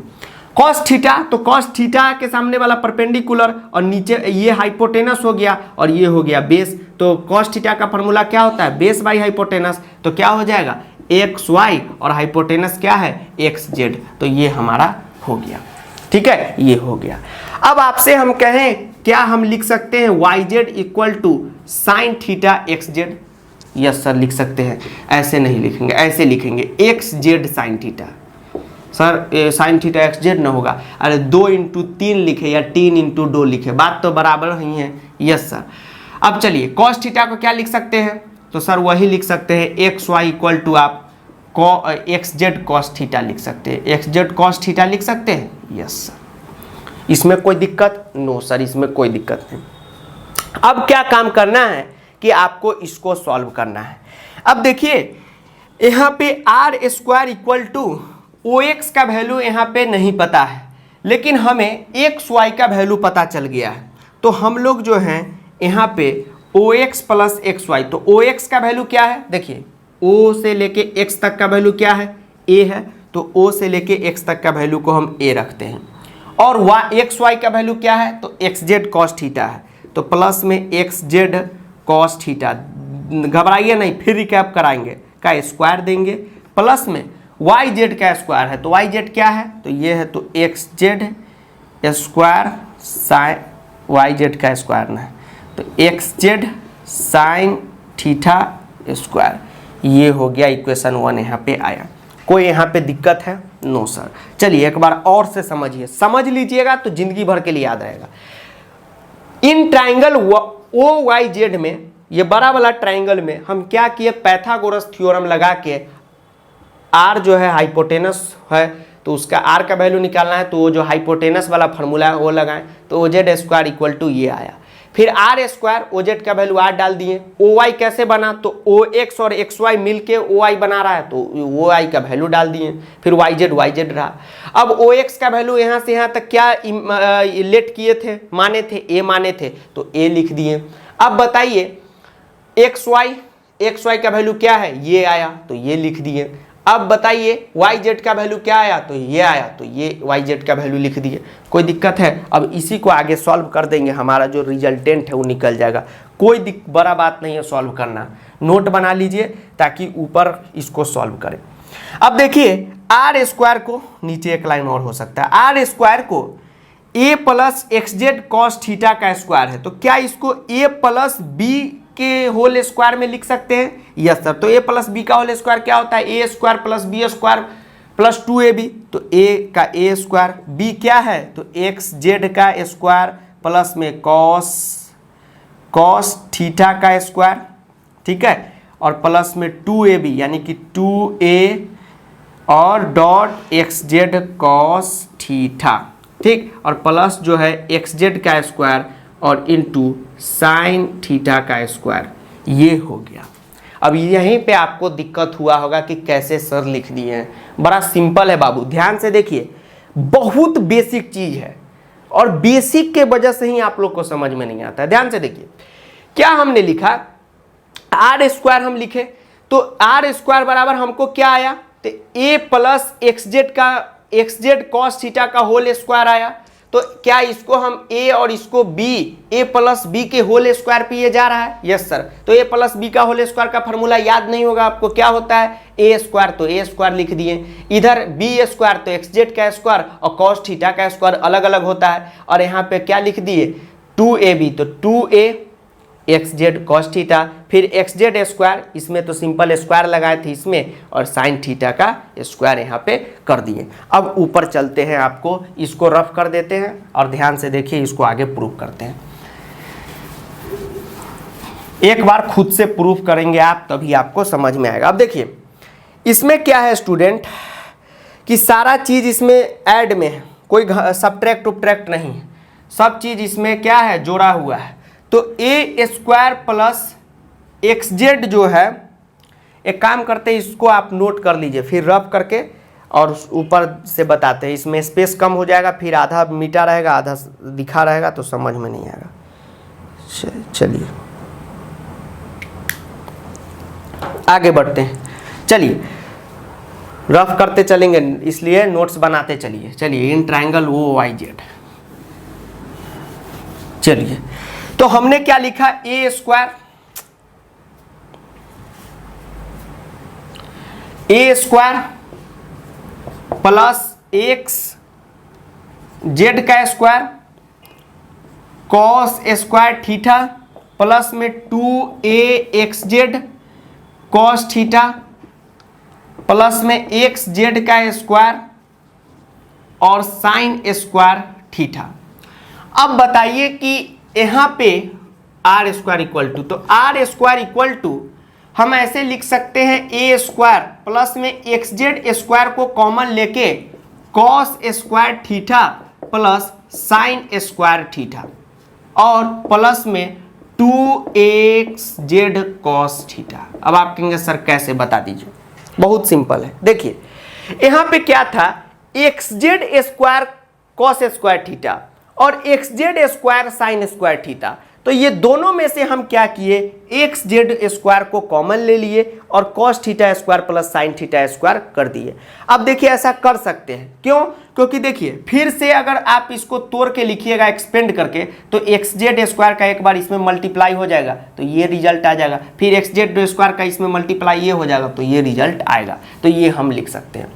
कॉस थीटा, तो कॉस थीटा के सामने वाला परपेंडिकुलर और नीचे ये हाइपोटेनस हो गया और ये हो गया बेस, तो कॉस थीटा का फॉर्मूला क्या होता है, बेस बाई हाइपोटेनस, तो क्या हो जाएगा एक्स वाई और हाइपोटेनस क्या है एक्स जेड, तो ये हमारा हो गया। ठीक है, ये हो गया। अब आपसे हम कहें क्या हम लिख सकते हैं Y Z equal to sine theta X Z, yes sir लिख सकते हैं। ऐसे नहीं लिखेंगे, ऐसे लिखेंगे X Z sine theta. Sir sine theta X Z ना होगा, अरे 2 × 3 लिखे या 3 × 2 लिखे, बात तो बराबर ही है। Yes sir. अब चलिए कॉस थीटा को क्या लिख सकते हैं, तो सर वही लिख सकते हैं एक्स वाई इक्वल टू आप एक्स जेड कॉस थीटा लिख सकते हैं। एक्स जेड कॉस थीटा लिख सकते हैं, यस सर। इसमें कोई दिक्कत, नो सर इसमें कोई दिक्कत नहीं। अब क्या काम करना है कि आपको इसको सॉल्व करना है। अब देखिए यहाँ पे R square equal to O X का वैल्यू यहाँ पे नहीं पता है, लेकिन हमें एक्स वाई का वैल्यू पता चल गया है, तो हम लोग जो हैं यहाँ पे ओ एक्स प्लस एक्स वाई, तो ओ एक्स का वैल्यू क्या है, देखिए ओ से लेके एक्स तक का वैल्यू क्या है, ए है, तो ओ से लेके एक्स तक का वैल्यू को हम ए रखते हैं। और एक्स वाई का वैल्यू क्या है, तो एक्स जेड कॉस थीटा है, तो प्लस में एक्स जेड कॉस थीटा, घबराइए नहीं, फिर रिकैप कराएंगे, का स्क्वायर देंगे, प्लस में वाई जेड का स्क्वायर है, तो वाई जेड क्या है, तो ये है, तो X Z square sine, Y Z का स्क्वायर ना है, तो X Z sine theta square, ये हो गया इक्वेशन 1 यहाँ पे आया। कोई यहाँ पे दिक्कत है, नो सर। चलिए एक बार और से समझिए, समझ लीजिएगा तो जिंदगी भर के लिए याद रहेगा। In triangle O Y Z में, ये बड़ा वाला ट्राइंगल में हम क्या किए, पैथागोरस थ्योरम लगा के आर जो है हाइपोटेनस है, तो उसका आर का वैल्यू निकालना है, तो वो जो हाइपोटेनस वाला फार्मूला है वो लगाएं, तो O Z square equal to ये आया। फिर आर स्क्वायर ओ जेड का वैल्यू आर डाल दिए। ओ वाई कैसे बना, तो ओ एक्स और एक्स वाई मिलके ओ आई बना रहा है, तो ओ आई का वैल्यू डाल दिए। फिर वाई जेड रहा। अब ओ एक्स का वैल्यू यहाँ से यहाँ तक क्या लेट किए थे, माने थे, ए माने थे, तो ए लिख दिए। अब बताइए एक्स वाई का वैल्यू क्या है, ये आया, तो ये लिख दिए। अब बताइए वाई जेड का वैल्यू क्या आया, तो ये आया, तो ये वाई जेड का वैल्यू लिख दिए। कोई दिक्कत है, अब इसी को आगे सॉल्व कर देंगे, हमारा जो रिजल्टेंट है वो निकल जाएगा। कोई बड़ा बात नहीं है सॉल्व करना, नोट बना लीजिए ताकि ऊपर इसको सॉल्व करें। अब देखिए आर स्क्वायर को, नीचे एक लाइन और हो सकता है, आर स्क्वायर को A plus X Z cos theta का स्क्वायर है, तो क्या इसको ए प्लस बी के होल स्क्वायर में लिख सकते हैं, यस सर। तो ए प्लस बी का होल स्क्वायर क्या होता है, A square plus B square plus 2ab, तो ए का ए स्क्वायर, बी क्या है, तो एक्स जेड का स्क्वायर प्लस में कॉस थीटा का स्क्वायर, ठीक है, और प्लस में 2ab यानी कि 2a और dot x Z cos theta, ठीक, और प्लस जो है एक्स जेड का स्क्वायर और इनटू साइन थीटा का स्क्वायर, ये हो गया। अब यहीं पे आपको दिक्कत हुआ होगा कि कैसे सर लिख दिए हैं, बड़ा सिंपल है बाबू, ध्यान से देखिए, बहुत बेसिक चीज है और बेसिक के वजह से ही आप लोग को समझ में नहीं आता है। ध्यान से देखिए क्या हमने लिखा, आर स्क्वायर हम लिखे, तो आर स्क्वायर बराबर हमको क्या आया, तो A plus X Z cos theta का होल स्क्वायर आया। तो क्या इसको हम a और इसको b, a प्लस बी के होल स्क्वायर पे ये जा रहा है, यस सर। तो a प्लस बी का होल स्क्वायर का फॉर्मूला याद नहीं होगा आपको, क्या होता है a स्क्वायर, तो a स्क्वायर लिख दिए। इधर b स्क्वायर तो एक्स जेड का स्क्वायर और कॉस थीटा का स्क्वायर अलग अलग होता है, और यहाँ पे क्या लिख दिए 2ab, तो 2a X Z cos theta, फिर एक्स जेड स्क्वायर, इसमें तो सिंपल स्क्वायर लगाए थे इसमें, और साइन थीटा का स्क्वायर यहाँ पे कर दिए। अब ऊपर चलते हैं, आपको इसको रफ कर देते हैं और ध्यान से देखिए इसको आगे प्रूव करते हैं। एक बार खुद से प्रूफ करेंगे आप, तभी आपको समझ में आएगा। अब देखिए इसमें क्या है स्टूडेंट कि सारा चीज़ इसमें ऐड में है, कोई सब्ट्रैक्ट उपट्रैक्ट नहीं है, सब चीज़ इसमें क्या है, जोड़ा हुआ है। तो ए स्क्वायर प्लस एक्स जेड जो है, एक काम करते हैं इसको आप नोट कर लीजिए, फिर रफ करके और ऊपर से बताते हैं। इसमें स्पेस कम हो जाएगा, फिर आधा मिटा रहेगा आधा दिखा रहेगा, तो समझ में नहीं आएगा। चलिए आगे बढ़ते हैं, चलिए रफ करते चलेंगे, इसलिए नोट्स बनाते चलिए। चलिए in triangle O Y Z, चलिए तो हमने क्या लिखा, A square plus X Z का square cos square theta plus में 2a X Z cos theta plus में एक्स जेड का स्क्वायर और साइन स्क्वायर थीटा। अब बताइए कि यहाँ पे आर स्क्वायर इक्वल टू, तो आर स्क्वायर इक्वल टू हम ऐसे लिख सकते हैं ए स्क्वायर प्लस में एक्स जेड स्क्वायर को कॉमन लेके cos square theta plus sign square theta और प्लस में 2xz कॉस थीटा। अब आप कहेंगे सर कैसे, बता दीजिए। बहुत सिंपल है, देखिए यहाँ पे क्या था, X Z square cos square theta और X Z square sine square theta. तो ये दोनों में से हम क्या किए, एक्स जेड स्क्वायर को कॉमन ले लिए और cos theta square plus sine theta square कर दिए। अब देखिए ऐसा कर सकते हैं, क्यों, क्योंकि देखिए फिर से अगर आप इसको तोड़ के लिखिएगा एक्सपेंड करके, तो एक्स जेड स्क्वायर का एक बार इसमें मल्टीप्लाई हो जाएगा तो ये रिजल्ट आ जाएगा, फिर एक्स जेड स्क्वायर का इसमें मल्टीप्लाई ये हो जाएगा तो ये रिजल्ट आएगा। तो ये हम लिख सकते हैं।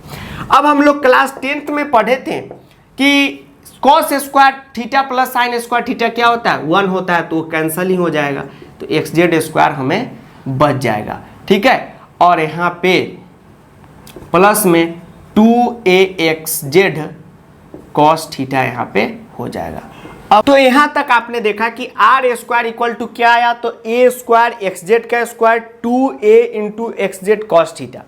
अब हम लोग क्लास 10th में पढ़े थे कि cos square theta plus sign square theta क्या होता है, 1 होता है, तो कैंसिल ही हो जाएगा, तो एक्स जेड स्क्वायर हमें बच जाएगा, ठीक है। और यहाँ पे प्लस में 2axz कॉस थीटा यहाँ पे हो जाएगा। अब तो यहाँ तक आपने देखा कि आर स्क्वायर इक्वल टू क्या आया, तो ए स्क्वायर एक्स जेड का square 2a into x Z cos theta.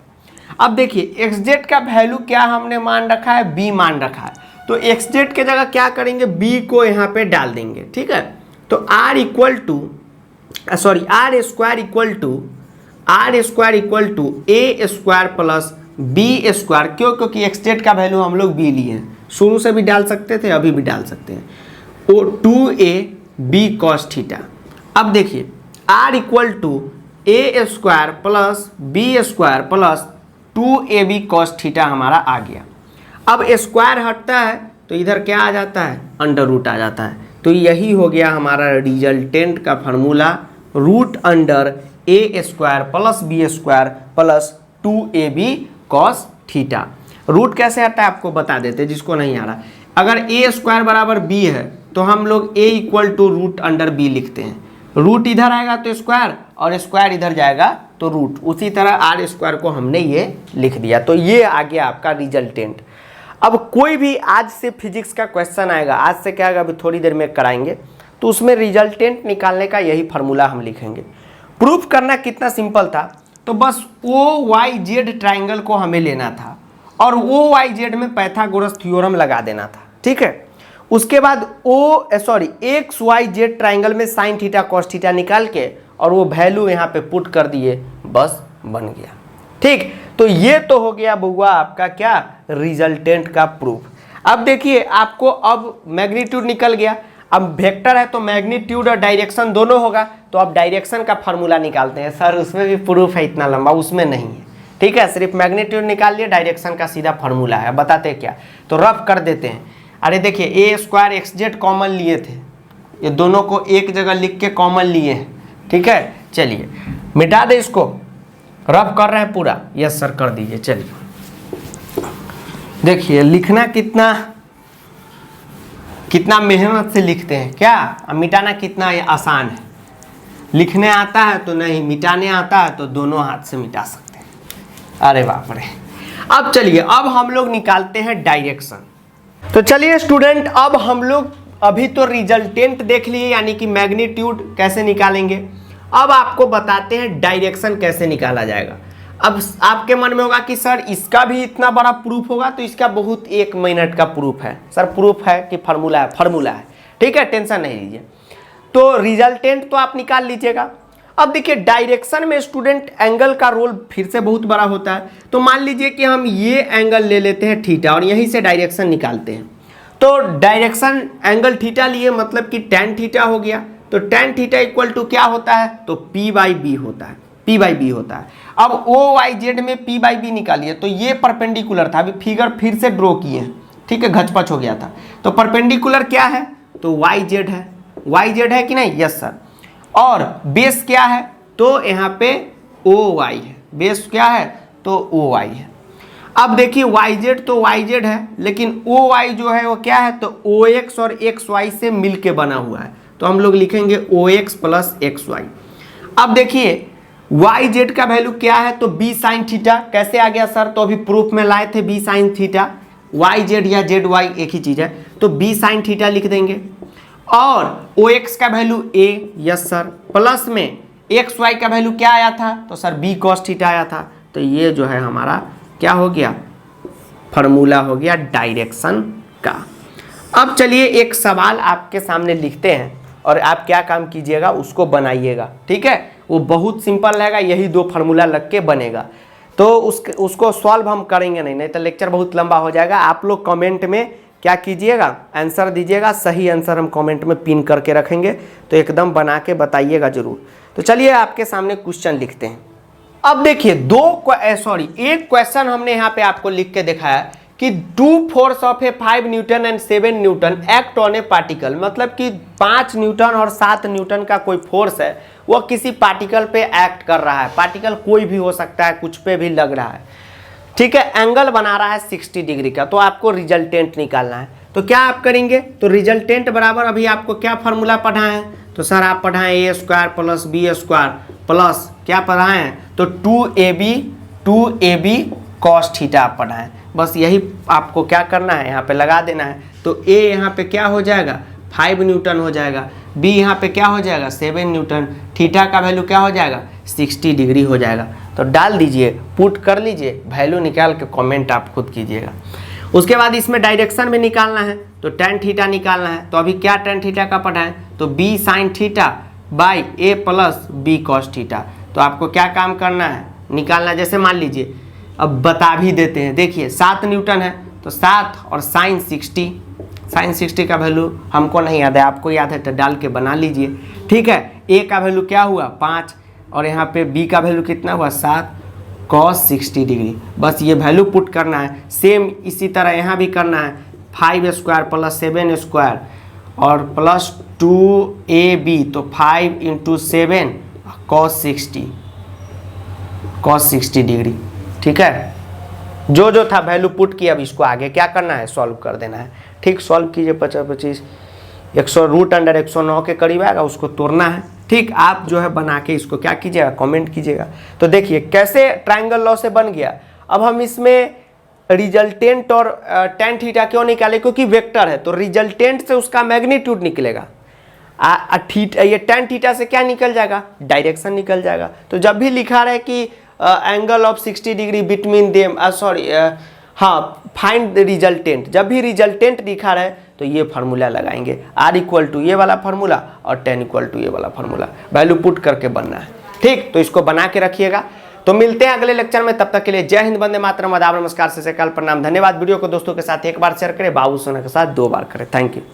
अब देखिए एक्स जेड का वैल्यू क्या हमने मान रखा है, b मान रखा है, तो एक्स जेड के जगह क्या करेंगे, b को यहाँ पे डाल देंगे, ठीक है। तो r equal to R square equal to A square plus B square, क्यों, क्योंकि एक्स जेड का वैल्यू हम लोग b लिए हैं, शुरू से भी डाल सकते थे, अभी भी डाल सकते हैं, वो 2ab कॉस थीटा। अब देखिए r equal to A square plus B square plus 2ab cos theta हमारा आ गया। अब स्क्वायर हटता है तो इधर क्या आ जाता है, अंडर रूट आ जाता है। तो यही हो गया हमारा रिजल्टेंट का formula, root under A square plus B square plus 2ab cos theta. Root कैसे आता है आपको बता देते, जिसको नहीं आ रहा। अगर ए स्क्वायर बराबर बी है तो हम लोग A equal to root under B लिखते हैं, रूट इधर आएगा तो स्क्वायर और स्क्वायर इधर जाएगा तो रूट। उसी तरह आर स्क्वायर को हमने ये लिख दिया, तो ये आ गया आपका रिजल्टेंट। अब कोई भी आज से फिजिक्स का क्वेश्चन आएगा, आज से क्या आएगा अभी थोड़ी देर में कराएंगे, तो उसमें रिजल्टेंट निकालने का यही फार्मूला हम लिखेंगे। प्रूफ करना कितना सिंपल था, तो बस ओ वाई जेड ट्राइंगल को हमें लेना था और ओ वाई जेड में पाइथागोरस थ्योरम लगा देना था, ठीक है। उसके बाद एक्स वाई जेड ट्राइंगल में साइन थीटा कॉस थीटा निकाल के और वो वैल्यू यहाँ पे पुट कर दिए, बस बन गया, ठीक। तो ये तो हो गया बुआ आपका क्या, रिजल्टेंट का प्रूफ। अब देखिए आपको अब मैग्नीट्यूड निकल गया, अब वेक्टर है तो मैग्नीट्यूड और डायरेक्शन दोनों होगा, तो अब डायरेक्शन का फार्मूला निकालते हैं। सर उसमें भी प्रूफ है इतना लंबा, उसमें नहीं है, ठीक है। सिर्फ मैग्नीट्यूड निकाल लिए, डायरेक्शन का सीधा फार्मूला है। बताते क्या, तो रफ कर देते हैं। अरे देखिए ए स्क्वायर एक्स जेड कॉमन लिए थे, ये दोनों को एक जगह लिख के कॉमन लिए हैं, ठीक है। चलिए मिटा दे इसको, रफ कर रहे हैं पूरा, यस सर कर दीजिए। चलिए देखिए लिखना कितना मेहनत से लिखते हैं क्या, मिटाना कितना आसान है। लिखने आता है तो नहीं, मिटाने आता है तो दोनों हाथ से मिटा सकते हैं। अरे बाप रे। अब चलिए अब हम लोग निकालते हैं डायरेक्शन। तो चलिए स्टूडेंट, अब हम लोग अभी तो रिजल्टेंट देख लिए, यानी कि मैग्नीट्यूड कैसे निकालेंगे। अब आपको बताते हैं डायरेक्शन कैसे निकाला जाएगा। अब आपके मन में होगा कि सर इसका भी इतना बड़ा प्रूफ होगा, तो इसका बहुत 1 मिनट का प्रूफ है सर। प्रूफ है कि फार्मूला है? फार्मूला है, ठीक है, टेंशन नहीं लीजिए। तो रिजल्टेंट तो आप निकाल लीजिएगा। अब देखिए डायरेक्शन में स्टूडेंट एंगल का रोल फिर से बहुत बड़ा होता है। तो मान लीजिए कि हम ये एंगल ले लेते हैं थीटा और यहीं से डायरेक्शन निकालते हैं। तो डायरेक्शन एंगल थीटा लिए मतलब कि tan थीटा हो गया। तो tan थीटा इक्वल टू क्या होता है? तो P/B होता है, P/B होता है। अब OYZ में P/B निकालिए। तो ये परपेंडिकुलर था, अभी फिगर फिर से ड्रॉ किए हैं, ठीक है, घचपच हो गया था। तो परपेंडिकुलर क्या है? तो YZ है। YZ है कि नहीं? Yes sir. और बेस क्या है? तो यहाँ पे OY है। बेस क्या है? तो OY है। अब देखिए YZ तो YZ है, लेकिन OY जो है वो क्या है? तो OX और XY से मिलके बना हुआ है। तो हम लोग लिखेंगे OX प्लस XY। अब देखिए YZ का वैल्यू क्या है? तो B साइन थीटा। कैसे आ गया सर? तो अभी प्रूफ में लाए थे B साइन थीटा। YZ या ZY एक ही चीज है, तो B साइन थीटा लिख देंगे। और OX का value A, yes sir, plus में XY का वैल्यू क्या आया था? तो सर B cos थीटा आया था। तो ये जो है हमारा क्या हो गया? फार्मूला हो गया डायरेक्शन का। अब चलिए एक सवाल आपके सामने लिखते हैं और आप क्या काम कीजिएगा, उसको बनाइएगा, ठीक है। वो बहुत सिंपल रहेगा, यही 2 फार्मूला लग के बनेगा। तो उसको सॉल्व हम करेंगे नहीं तो लेक्चर बहुत लंबा हो जाएगा। आप लोग कमेंट में क्या कीजिएगा? आंसर दीजिएगा। सही आंसर हम कमेंट में पिन करके रखेंगे, तो एकदम बना के बताइएगा जरूर। तो चलिए आपके सामने क्वेश्चन लिखते हैं। अब देखिए एक क्वेश्चन हमने यहाँ पे आपको लिख के दिखाया कि 2 force of A 5 Newton and 7 Newton act on A particle. मतलब कि 5 न्यूटन और 7 न्यूटन का कोई फोर्स है, वो किसी पार्टिकल पे एक्ट कर रहा है। पार्टिकल कोई भी हो सकता है, कुछ पे भी लग रहा है, ठीक है। एंगल बना रहा है 60 डिग्री का। तो आपको रिजल्टेंट निकालना है। तो क्या आप करेंगे? तो रिजल्टेंट बराबर अभी आपको क्या फार्मूला पढ़ाए हैं? तो सर आप पढ़ाएं A² प्लस B² प्लस क्या पढ़ाए हैं? तो 2AB cos थीटा आप पढ़ाएं। बस यही आपको क्या करना है, यहाँ पे लगा देना है। तो A यहाँ पे क्या हो जाएगा? 5 न्यूटन हो जाएगा। B यहाँ पे क्या हो जाएगा? 7 न्यूटन। थीटा का वैल्यू क्या हो जाएगा? 60 डिग्री हो जाएगा। तो डाल दीजिए, पुट कर लीजिए, वैल्यू निकाल के कमेंट आप खुद कीजिएगा। उसके बाद इसमें डायरेक्शन में निकालना है, तो tan थीटा निकालना है। तो अभी क्या tan थीटा का पढ़ाएं? तो B sine theta by A plus B cos theta. तो आपको क्या काम करना है? निकालना। जैसे मान लीजिए, अब बता भी देते हैं। देखिए 7 न्यूटन है, तो 7 और साइन 60। साइन 60 का वैल्यू हमको नहीं याद है, आपको याद है तो डाल के बना लीजिए, ठीक है। A का वैल्यू क्या हुआ? 5 और यहाँ पे B का वैल्यू कितना हुआ? 7 cos 60 डिग्री। बस ये वैल्यू पुट करना है। सेम इसी तरह यहाँ भी करना है। 5² प्लस 7² और प्लस 2AB, तो 5 × 7 cos 60 डिग्री, ठीक है। जो था वैल्यू पुट किया। अब इसको आगे क्या करना है? सॉल्व कर देना है, ठीक। सॉल्व कीजिए। 50 100 √109 के करीब आएगा, उसको तोड़ना है, ठीक। आप जो है बना के इसको क्या कीजिएगा? कमेंट कीजिएगा। तो देखिए कैसे ट्रायंगल लॉ से बन गया। अब हम इसमें रिजल्टेंट और tan थीटा क्यों निकाले? क्योंकि वेक्टर है, तो रिजल्टेंट से उसका मैग्नीट्यूड निकलेगा। ये tan थीटा से क्या निकल जाएगा? डायरेक्शन निकल जाएगा। तो जब भी लिखा रहे कि angle of 60 degree between them, find the resultant, जब भी रिजल्टेंट दिखा रहे तो ये फार्मूला लगाएंगे। R = ये वाला फार्मूला और tan = ये वाला फार्मूला, वैल्यू पुट करके बनना है, ठीक। तो इसको बना के रखिएगा। तो मिलते हैं अगले लेक्चर में, तब तक के लिए जय हिंद, वंदे मातरम, आदाब, नमस्कार, सत श्री अकाल, प्रणाम, धन्यवाद। वीडियो को दोस्तों के साथ एक बार शेयर करें, बाबू सोना के साथ 2 बार करें। Thank you.